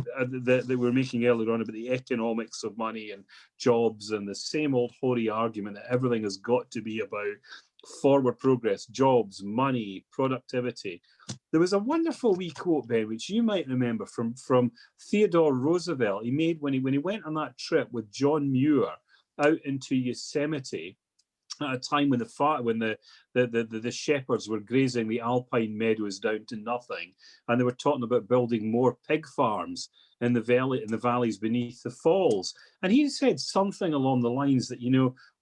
that we were making earlier on about the economics of money and jobs, and the same old hoary argument that everything has got to be about forward progress, jobs, money, productivity. There was a wonderful wee quote, Ben, which you might remember from Theodore Roosevelt. He made when he went on that trip with John Muir out into Yosemite at a time when the shepherds were grazing the alpine meadows down to nothing, and they were talking about building more pig farms in the valleys beneath the falls. And he said something along the lines that,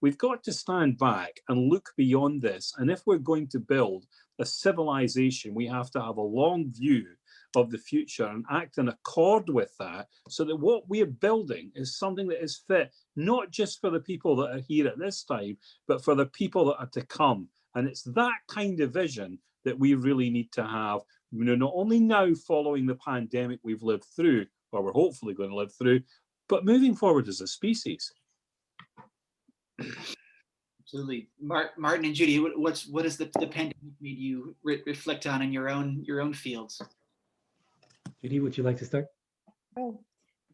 we've got to stand back and look beyond this. And if we're going to build a civilization, we have to have a long view of the future and act in accord with that, so that what we are building is something that is fit not just for the people that are here at this time, but for the people that are to come. And it's that kind of vision that we really need to have, not only now following the pandemic we've lived through, or we're hopefully going to live through, but moving forward as a species. Absolutely. Martin and Judy, what has the pandemic made you reflect on in your own fields? Judy, would you like to start? Oh,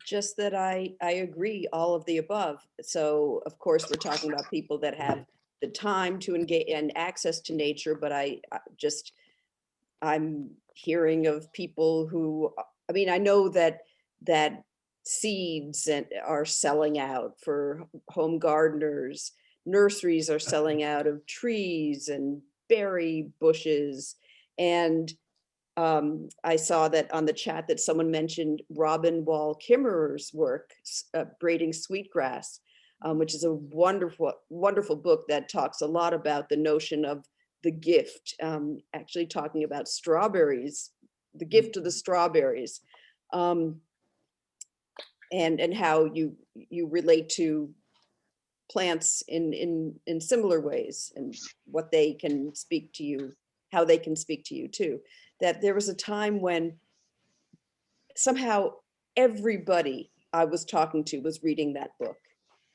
just that I agree, all of the above. So of course we're talking about people that have the time to engage and access to nature, but I'm hearing of people who, I know that seeds are selling out for home gardeners. Nurseries are selling out of trees and berry bushes. And I saw that on the chat that someone mentioned Robin Wall Kimmerer's work, Braiding Sweetgrass, which is a wonderful, wonderful book that talks a lot about the notion of the gift, actually talking about strawberries, the gift of the strawberries, and how you relate to plants in similar ways, and what they can speak to you, how they can speak to you too. That there was a time when somehow everybody I was talking to was reading that book.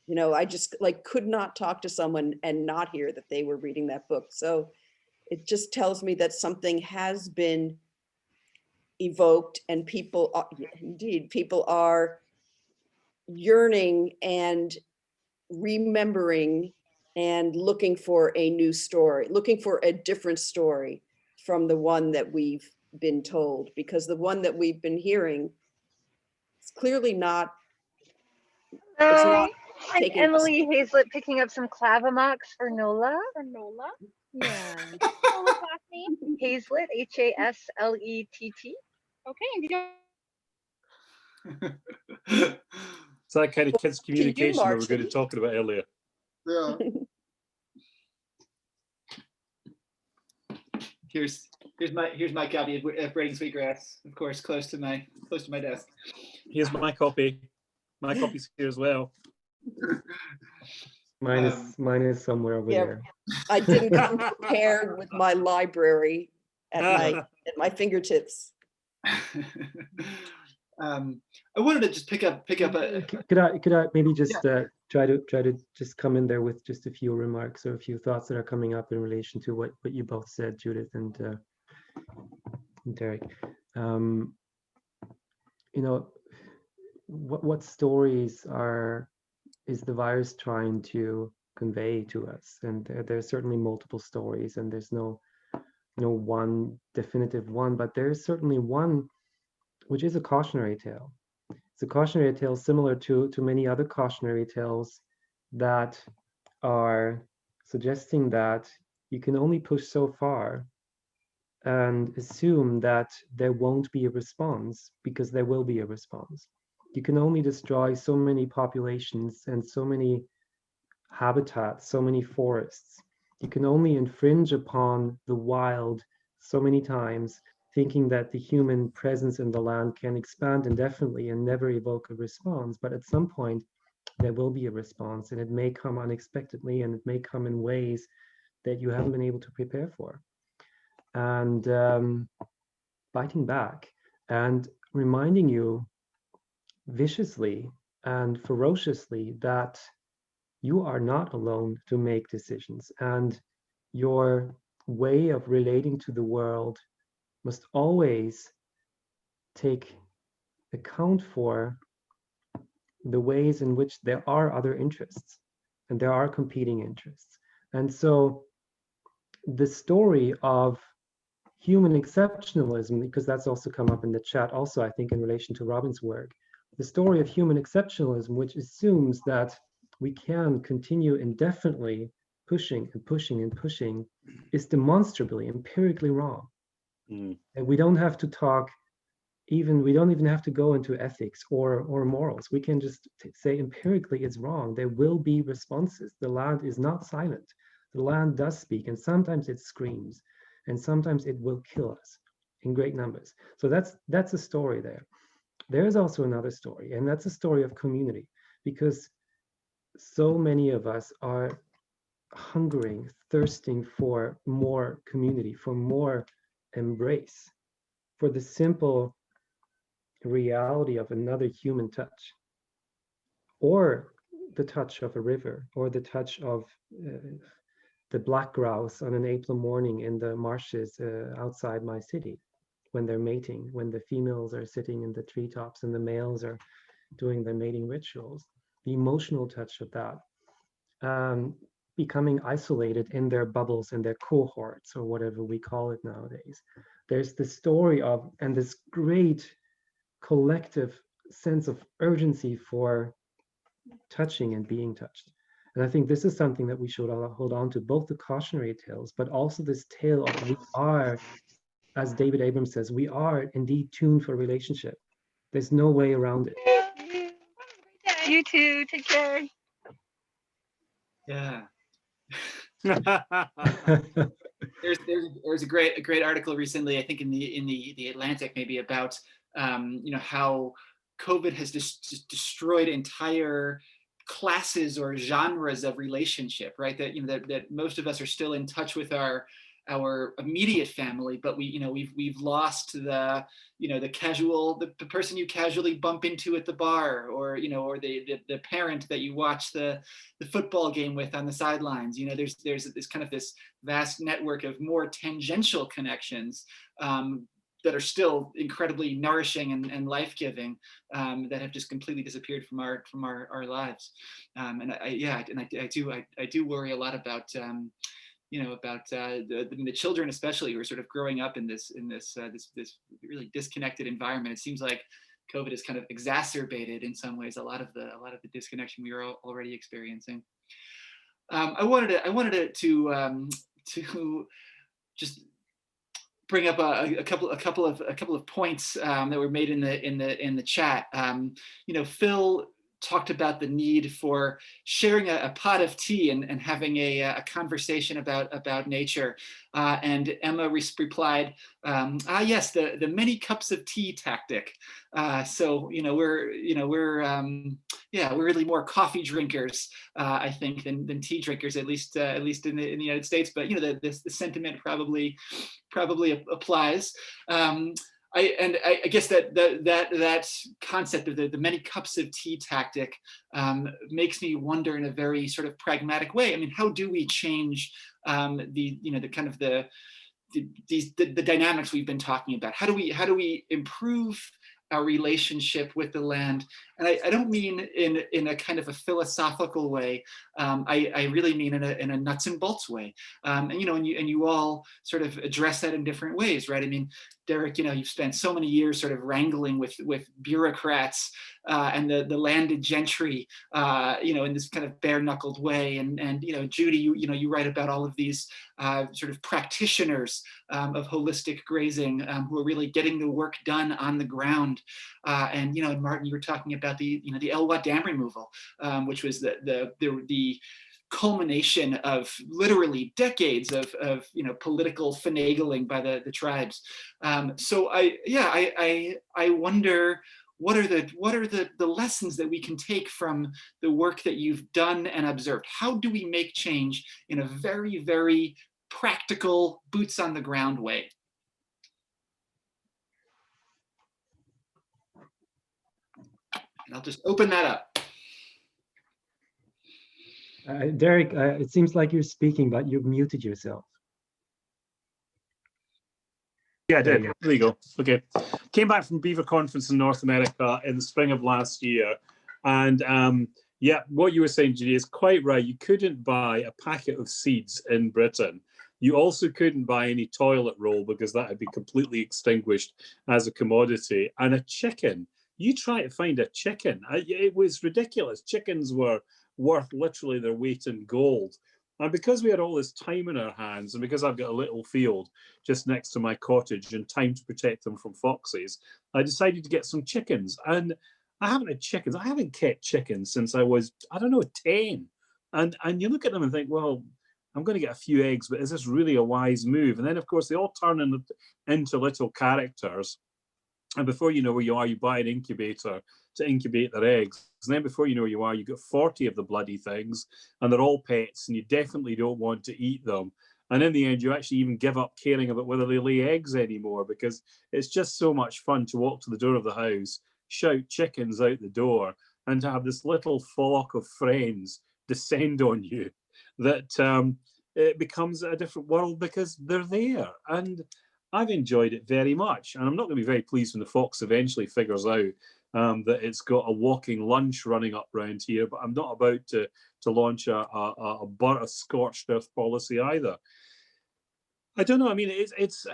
I just could not talk to someone and not hear that they were reading that book. So it just tells me that something has been evoked, and people are yearning and remembering and looking for a new story, looking for a different story from the one that we've been told, because the one that we've been hearing is clearly not. It's not. I'm Emily Hazlett, picking up some clavamox for Nola. Yeah. Nola's last name? Hazlett, H-A-S-L-E-T-T. Okay. It's that kind of kids communication that we were Martin. going to talk about earlier. Yeah. Here's my copy of Braiding Sweetgrass, of course, close to my desk. Here's my copy. My copy's here as well. Mine is somewhere over Yeah. there. I didn't come prepared with my library at my fingertips. I wanted to just pick up a. Could I maybe just try to just come in there with just a few remarks or a few thoughts that are coming up in relation to what you both said, Judith and Derek. You know, what stories is the virus trying to convey to us? And there's certainly multiple stories, and there's no one definitive one, but there's certainly one which is a cautionary tale. It's a cautionary tale similar to many other cautionary tales that are suggesting that you can only push so far and assume that there won't be a response, because there will be a response. You can only destroy so many populations and so many habitats, so many forests. You can only infringe upon the wild so many times, thinking that the human presence in the land can expand indefinitely and never evoke a response. But at some point, there will be a response, and it may come unexpectedly, and it may come in ways that you haven't been able to prepare for. And biting back and reminding you viciously and ferociously that you are not alone to make decisions, and your way of relating to the world must always take account for the ways in which there are other interests and there are competing interests. And so the story of human exceptionalism, because that's also come up in the chat also, I think, in relation to Robin's work, the story of human exceptionalism, which assumes that we can continue indefinitely pushing and pushing and pushing, is demonstrably, empirically wrong. And we don't have to talk, we don't even have to go into ethics or morals. We can just say empirically it's wrong. There will be responses. The land is not silent. The land does speak, and sometimes it screams, and sometimes it will kill us in great numbers. So that's a story there. There is also another story, and that's a story of community, because so many of us are hungering, thirsting for more community, for more embrace, for the simple reality of another human touch, or the touch of a river, or the touch of the black grouse on an April morning in the marshes outside my city, when they're mating, when the females are sitting in the treetops and the males are doing their mating rituals. The emotional touch of that, becoming isolated in their bubbles, in their cohorts, or whatever we call it nowadays. There's the story of, and this great collective sense of urgency for touching and being touched. And I think this is something that we should hold on to, both the cautionary tales, but also this tale of we are, as David Abrams says, we are indeed tuned for relationship. There's no way around it. You too. Take care. Yeah. There's a great article recently, I think in the Atlantic, maybe, about how COVID has just destroyed entire classes or genres of relationship, right? That most of us are still in touch with our immediate family, but we've lost the the person you casually bump into at the bar, or the parent that you watch the football game with on the sidelines. There's this kind of this vast network of more tangential connections that are still incredibly nourishing and life-giving, that have just completely disappeared from our lives. And I do worry a lot about the children, especially, who are sort of growing up in this really disconnected environment. It seems like COVID has kind of exacerbated in some ways a lot of the disconnection we were already experiencing. I wanted to just bring up a couple of points that were made in the chat. Phil talked about the need for sharing a pot of tea and having a conversation about nature. And Emma replied, yes, the many cups of tea tactic. So we're really more coffee drinkers, I think, than tea drinkers, at least in the United States. But the sentiment probably applies. I guess that concept of the many cups of tea tactic makes me wonder in a very sort of pragmatic way. I mean, how do we change the dynamics we've been talking about? How do we improve our relationship with the land? And I don't mean in a kind of a philosophical way. I really mean in a nuts and bolts way. And you all sort of address that in different ways, right? I mean, Derek, you've spent so many years sort of wrangling with bureaucrats and the landed gentry, in this kind of bare-knuckled way. And Judy, you write about all of these sort of practitioners of holistic grazing who are really getting the work done on the ground. And Martin, you were talking about the Elwha Dam removal, which was the culmination of literally decades of political finagling by the tribes. So I wonder, what are the lessons that we can take from the work that you've done and observed? How do we make change in a very, very practical, boots on the ground way? And I'll just open that up. Derek, it seems like you're speaking, but you've muted yourself. Yeah, I did. There you go. Okay. Came back from Beaver Conference in North America in the spring of last year. And yeah, what you were saying, Judy, is quite right. You couldn't buy a packet of seeds in Britain. You also couldn't buy any toilet roll because that had been completely extinguished as a commodity. And a chicken, you try to find a chicken. It was ridiculous. Chickens were worth literally their weight in gold. And because we had all this time in our hands, and because I've got a little field just next to my cottage and time to protect them from foxes, I decided to get some chickens. And I haven't had chickens. I haven't kept chickens since I was, 10. And you look at them and think, well, I'm going to get a few eggs, but is this really a wise move? And then, of course, they all turn into little characters. And before you know where you are, you buy an incubator to incubate their eggs. And then before you know where you are, you've got 40 of the bloody things, and they're all pets, and you definitely don't want to eat them. And in the end, you actually even give up caring about whether they lay eggs anymore, because it's just so much fun to walk to the door of the house, shout chickens out the door, and to have this little flock of friends descend on you, that it becomes a different world because they're there. And I've enjoyed it very much. And I'm not going to be very pleased when the fox eventually figures out that it's got a walking lunch running up round here, but I'm not about to launch a scorched earth policy either. I don't know. I mean, it's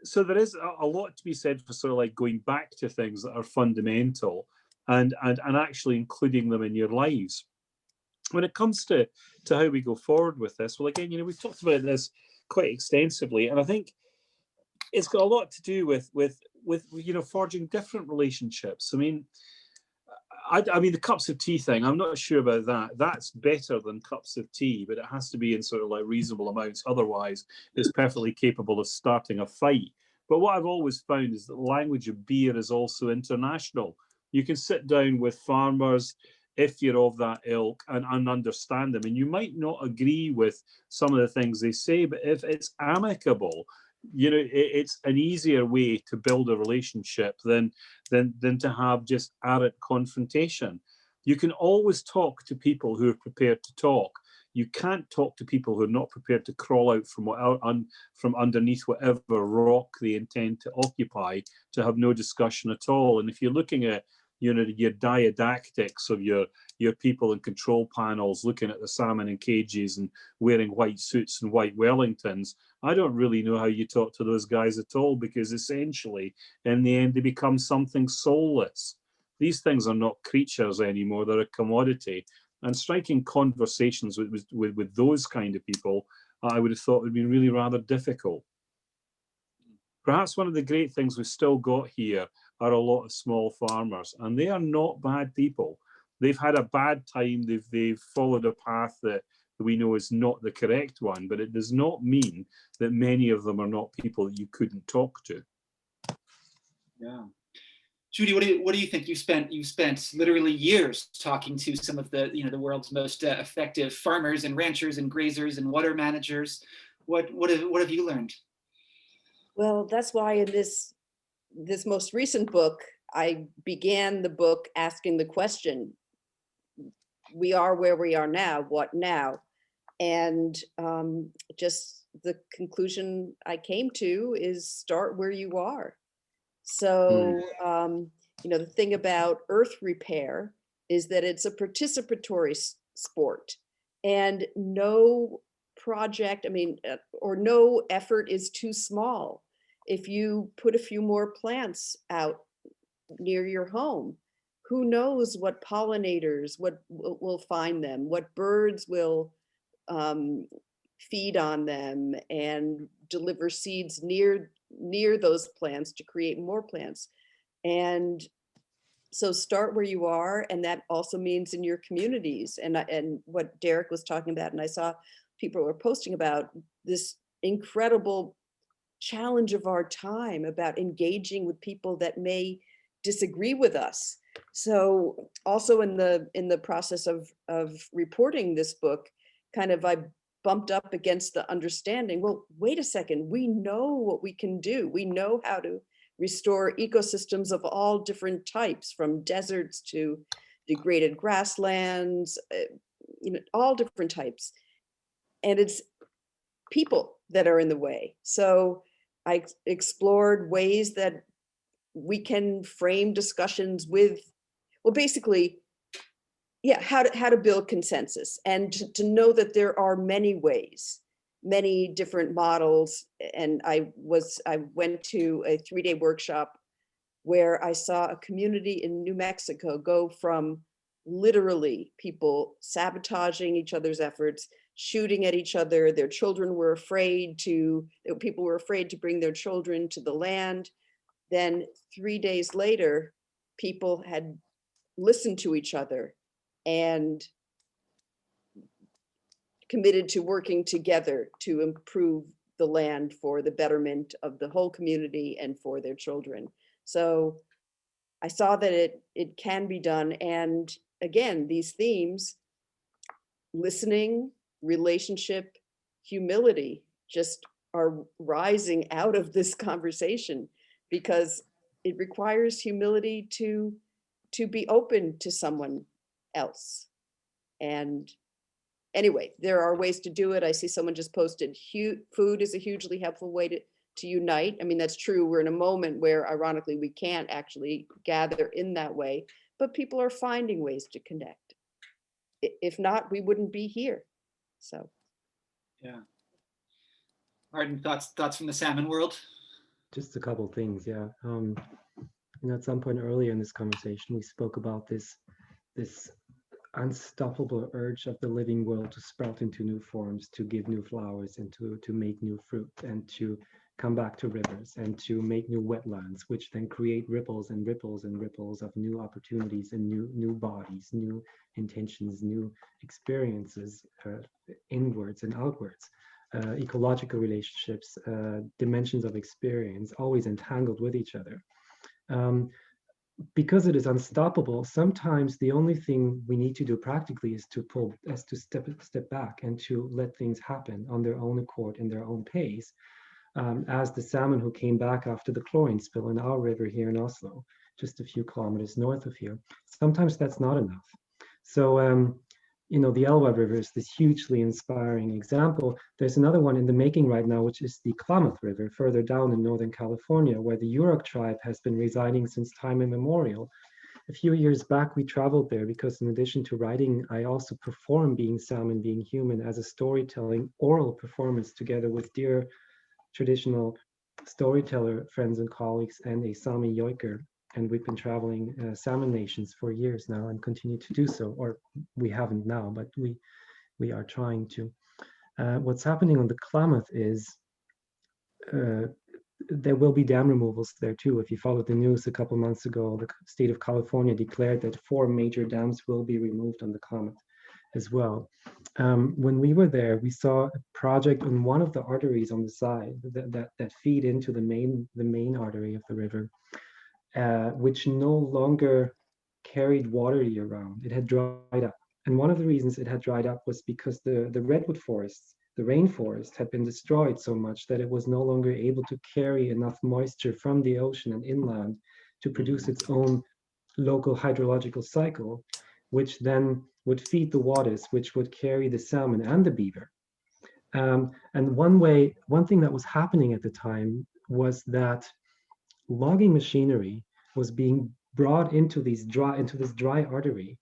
so there is a lot to be said for sort of like going back to things that are fundamental and actually including them in your lives. When it comes to how we go forward with this, well, again, we've talked about this quite extensively, and I think it's got a lot to do with forging different relationships. I mean, the cups of tea thing, I'm not sure about that. That's better than cups of tea, but it has to be in sort of like reasonable amounts. Otherwise, it's perfectly capable of starting a fight. But what I've always found is that the language of beer is also international. You can sit down with farmers, if you're of that ilk, and understand them. And you might not agree with some of the things they say, but if it's amicable, it's an easier way to build a relationship than to have just arrant confrontation. You can always talk to people who are prepared to talk. You can't talk to people who are not prepared to crawl out from underneath whatever rock they intend to occupy, to have no discussion at all. And if you're looking at your diadactics of your people in control panels looking at the salmon in cages and wearing white suits and white Wellingtons, I don't really know how you talk to those guys at all, because essentially in the end they become something soulless. These things are not creatures anymore, they're a commodity. And striking conversations with those kind of people, I would have thought would be really rather difficult. Perhaps one of the great things we've still got here are a lot of small farmers, and they are not bad people. they've had a bad time. They've followed a path that we know is not the correct one, but it does not mean that many of them are not people that you couldn't talk to. Yeah. Judy, what do you think? You've spent literally years talking to some of the the world's most effective farmers and ranchers and grazers and water managers. What have you learned? Well, that's why in this most recent book, I began the book asking the question, we are where we are now, what now? And just the conclusion I came to is start where you are. So, the thing about earth repair is that it's a participatory sport, and no project, or no effort is too small. If you put a few more plants out near your home, who knows what pollinators, what will find them, what birds will feed on them and deliver seeds near those plants to create more plants. And so start where you are, and that also means in your communities. And what Derek was talking about, and I saw people were posting about this incredible challenge of our time about engaging with people that may disagree with us. So also in the process of reporting this book, kind of I bumped up against the understanding, well, wait a second, we know what we can do. We know how to restore ecosystems of all different types, from deserts to degraded grasslands, all different types. And it's people that are in the way. So I explored ways that we can frame discussions with, well, basically, yeah, how to build consensus, and to know that there are many ways, many different models. And I went to a 3-day workshop where I saw a community in New Mexico go from literally people sabotaging each other's efforts, shooting at each other. Their children were afraid people were afraid to bring their children to the land. Then 3 days later, people had listened to each other and committed to working together to improve the land for the betterment of the whole community and for their children. So I saw that it can be done. And again, these themes, listening, relationship, humility, just are rising out of this conversation, because it requires humility to be open to someone else. And anyway, there are ways to do it. I see someone just posted, food is a hugely helpful way to unite. I mean, that's true. We're in a moment where, ironically, we can't actually gather in that way, but people are finding ways to connect. If not, we wouldn't be here. So, yeah. Arden, thoughts from the salmon world? Just a couple things, yeah. At some point earlier in this conversation, we spoke about this unstoppable urge of the living world to sprout into new forms, to give new flowers, and to make new fruit, and to come back to rivers, and to make new wetlands, which then create ripples and ripples and ripples of new opportunities and new bodies, new intentions, new experiences, inwards and outwards. Ecological relationships, dimensions of experience, always entangled with each other. Because it is unstoppable, sometimes the only thing we need to do practically is to step back and to let things happen on their own accord, in their own pace. As the salmon who came back after the chlorine spill in our river here in Oslo, just a few kilometers north of here, sometimes that's not enough. So, the Elva River is this hugely inspiring example. There's another one in the making right now, which is the Klamath River, further down in Northern California, where the Yurok tribe has been residing since time immemorial. A few years back, we traveled there because, in addition to writing, I also perform Being Salmon Being Human as a storytelling oral performance together with dear traditional storyteller friends and colleagues and a Sami yoiker. And we've been traveling salmon nations for years now and continue to do so, or we haven't now, but we are trying to. What's happening on the Klamath is there will be dam removals there too. If you followed the news a couple months ago, the state of California declared that 4 major dams will be removed on the Comet as well. When we were there, we saw a project on one of the arteries on the side that feed into the main artery of the river, which no longer carried water year round. It had dried up. And one of the reasons it had dried up was because the redwood forests, the rainforest, had been destroyed so much that it was no longer able to carry enough moisture from the ocean and inland to produce its own local hydrological cycle, which then would feed the waters, which would carry the salmon and the beaver. And one thing that was happening at the time was that logging machinery was being brought into this dry artery,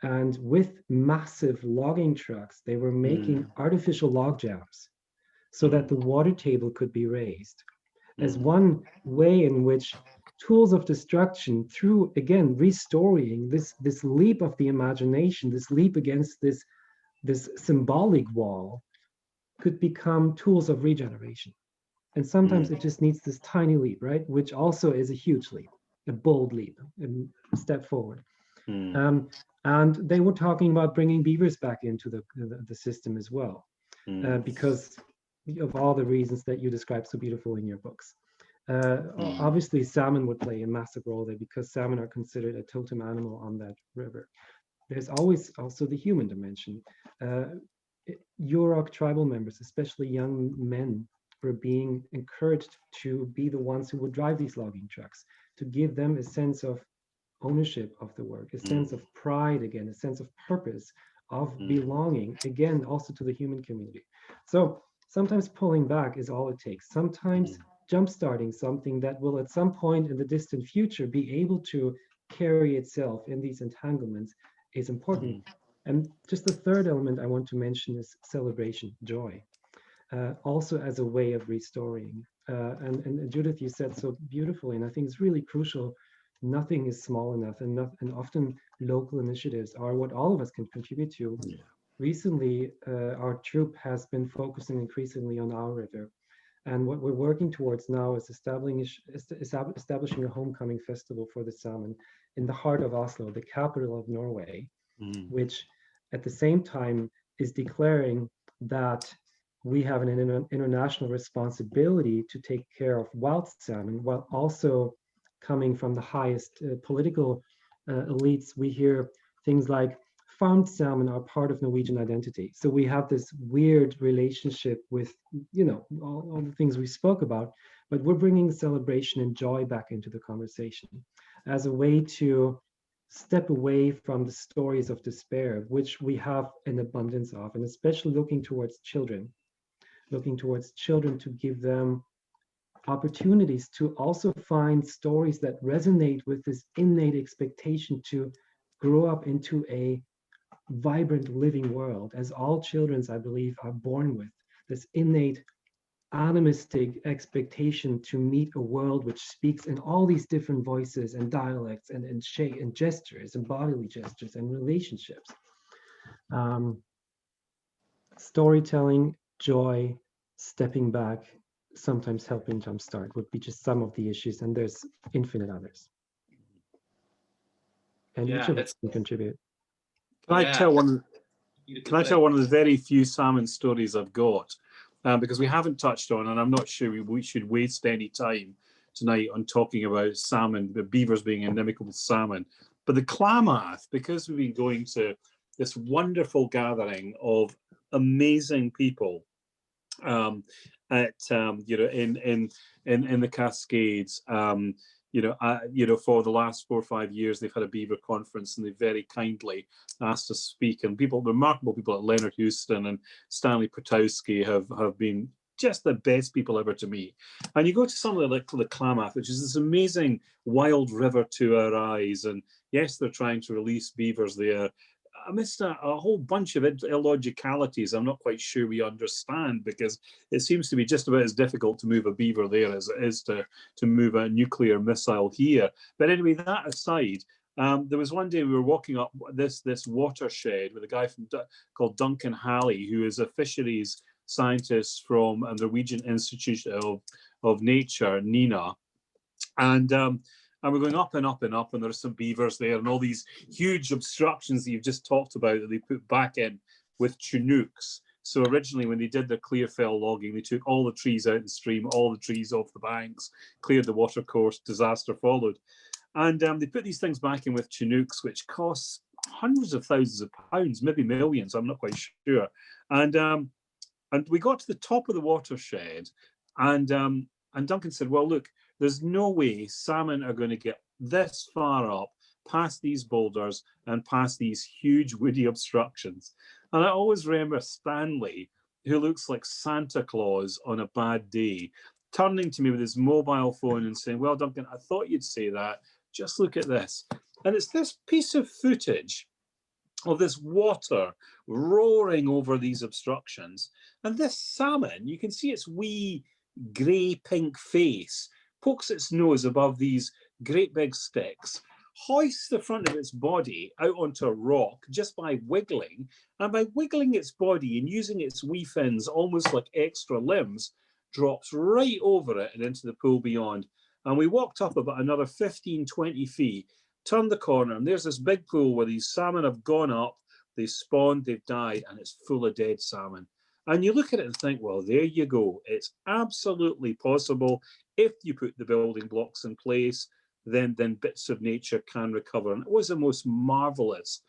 and with massive logging trucks, they were making artificial log jams so that the water table could be raised as one way in which tools of destruction, through again restoring this leap of the imagination, this leap against this symbolic wall, could become tools of regeneration. And sometimes it just needs this tiny leap, right? Which also is a huge leap, a bold leap, a step forward. And they were talking about bringing beavers back into the system as well, because of all the reasons that you describe so beautiful in your books. Obviously, salmon would play a massive role there because salmon are considered a totem animal on that river. There's always also the human dimension. Yurok tribal members, especially young men, were being encouraged to be the ones who would drive these logging trucks, to give them a sense of ownership of the work, a sense of pride again, a sense of purpose, of belonging, again, also to the human community. So sometimes pulling back is all it takes. Sometimes jumpstarting something that will at some point in the distant future be able to carry itself in these entanglements is important. And just the third element I want to mention is celebration, joy, also as a way of restoring. And Judith, you said so beautifully, and I think it's really crucial. Nothing is small enough, and often local initiatives are what all of us can contribute to. Recently, our troop has been focusing increasingly on our river. And what we're working towards now is establishing a homecoming festival for the salmon in the heart of Oslo, the capital of Norway, which at the same time is declaring that we have an international responsibility to take care of wild salmon, while also coming from the highest political elites. We hear things like farmed salmon are part of Norwegian identity. So we have this weird relationship with, all the things we spoke about, but we're bringing celebration and joy back into the conversation as a way to step away from the stories of despair, which we have an abundance of, and especially looking towards children to give them opportunities to also find stories that resonate with this innate expectation to grow up into a vibrant living world, as all children, I believe, are born with this innate animistic expectation to meet a world which speaks in all these different voices and dialects and shape and gestures and bodily gestures and relationships. Storytelling, joy, stepping back, sometimes helping jumpstart would be just some of the issues, and there's infinite others. And each of us can contribute. Can I tell one of the very few salmon stories I've got? Because we haven't touched on, and I'm not sure we should waste any time tonight on talking about salmon, the beavers being inimical salmon. But the Klamath, because we've been going to this wonderful gathering of amazing people in the Cascades, for the last 4 or 5 years, they've had a beaver conference, and they very kindly asked us to speak. And remarkable people like Leonard Houston and Stanley Potowski have been just the best people ever to meet. And you go to somewhere like the Klamath, which is this amazing wild river to our eyes. And yes, they're trying to release beavers there amidst a whole bunch of illogicalities I'm not quite sure we understand, because it seems to be just about as difficult to move a beaver there as it is to move a nuclear missile here. But anyway, that aside, there was one day we were walking up this watershed with a guy called Duncan Halley, who is a fisheries scientists from the Norwegian Institute of Nature, NINA, and we're going up and up and up, and there are some beavers there, and all these huge obstructions that you've just talked about that they put back in with Chinooks. So originally, when they did their clear fell logging, they took all the trees out in the stream, all the trees off the banks, cleared the water course, disaster followed. And they put these things back in with Chinooks, which costs hundreds of thousands of pounds, maybe millions, I'm not quite sure. And we got to the top of the watershed, and Duncan said, well, look, there's no way salmon are going to get this far up past these boulders and past these huge woody obstructions. And I always remember Stanley, who looks like Santa Claus on a bad day, turning to me with his mobile phone and saying, well, Duncan, I thought you'd say that. Just look at this. And it's this piece of footage of this water roaring over these obstructions. And this salmon, you can see its wee grey pink face, pokes its nose above these great big sticks, hoists the front of its body out onto a rock just by wiggling, and by wiggling its body and using its wee fins almost like extra limbs, drops right over it and into the pool beyond. And we walked up about another 15, 20 feet, turned the corner, and there's this big pool where these salmon have gone up, they've spawned, they've died, and it's full of dead salmon. And you look at it and think, well, there you go. It's absolutely possible. If you put the building blocks in place, then bits of nature can recover. And it was the most marvelous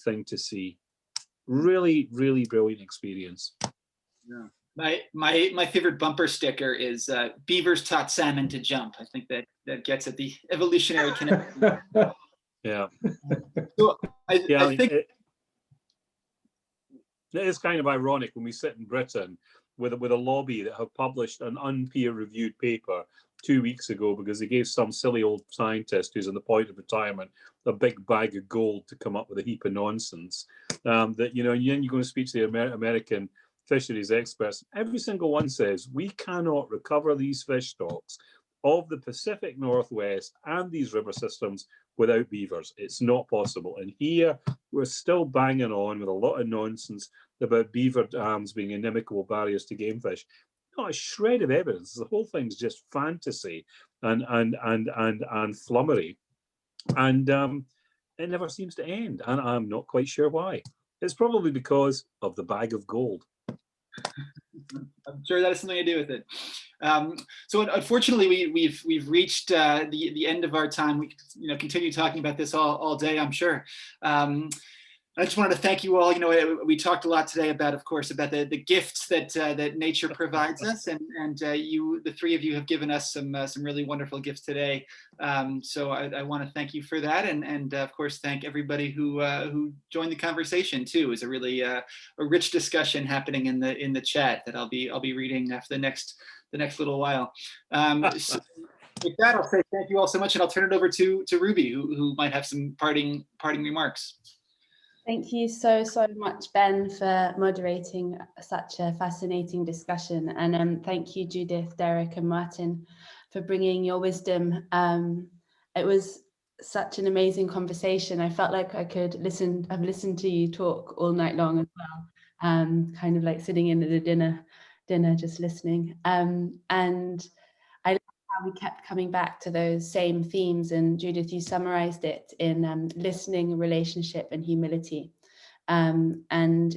thing to see. Really, really brilliant experience. Yeah. My favorite bumper sticker is Beavers taught salmon to jump. I think that gets at the evolutionary connection. Yeah. So I think it is kind of ironic when we sit in Britain with a lobby that have published an unpeer-reviewed paper 2 weeks ago because they gave some silly old scientist who's on the point of retirement a big bag of gold to come up with a heap of nonsense. That, you know, and then you go and speak to the American fisheries experts. Every single one says we cannot recover these fish stocks of the Pacific Northwest and these river systems without beavers. It's not possible. And here we're still banging on with a lot of nonsense about beaver dams being inimical barriers to game fish. Not a shred of evidence. The whole thing's just fantasy and flummery. And it never seems to end. And I'm not quite sure why. It's probably because of the bag of gold. I'm sure that has something to do with it. So unfortunately, we've reached the end of our time. We continue talking about this all day, I'm sure. I just wanted to thank you all. We talked a lot today about, of course, about the gifts that nature provides us, and you, the three of you, have given us some really wonderful gifts today. So I want to thank you for that, and of course thank everybody who joined the conversation too. It was a really a rich discussion happening in the chat that I'll be reading after the next little while. So with that, I'll say thank you all so much, and I'll turn it over to Ruby, who might have some parting remarks. Thank you so much, Ben, for moderating such a fascinating discussion. And thank you, Judith, Derek, and Martin, for bringing your wisdom. It was such an amazing conversation. I felt like I've listened to you talk all night long as well, kind of like sitting in at a dinner just listening. And I love how we kept coming back to those same themes, and Judith, you summarized it in listening, relationship, and humility. And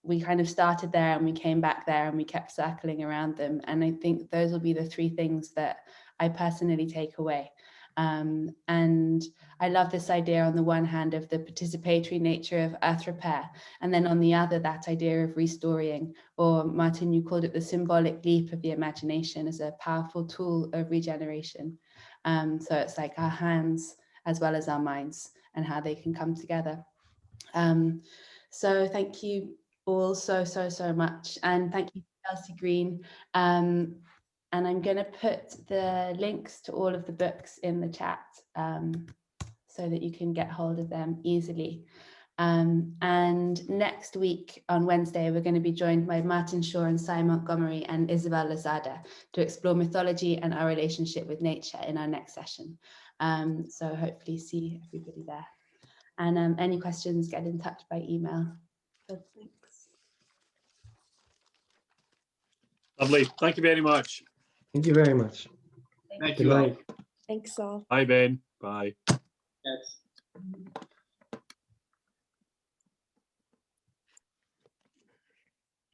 we kind of started there and we came back there and we kept circling around them. And I think those will be the three things that I personally take away. And I love this idea on the one hand of the participatory nature of earth repair, and then on the other, that idea of restoring, or Martin, you called it the symbolic leap of the imagination as a powerful tool of regeneration. So it's like our hands as well as our minds and how they can come together. So thank you all so much, and thank you to Elsie Green. And I'm going to put the links to all of the books in the chat so that you can get hold of them easily. And next week on Wednesday, we're going to be joined by Martin Shaw and Cy Montgomery and Isabel Lozada to explore mythology and our relationship with nature in our next session. So hopefully see everybody there. And any questions, get in touch by email. So thanks. Lovely. Thank you very much. Thank you very much. Thank Good you all. night. Thanks all. Bye, Ben. Bye. Yes.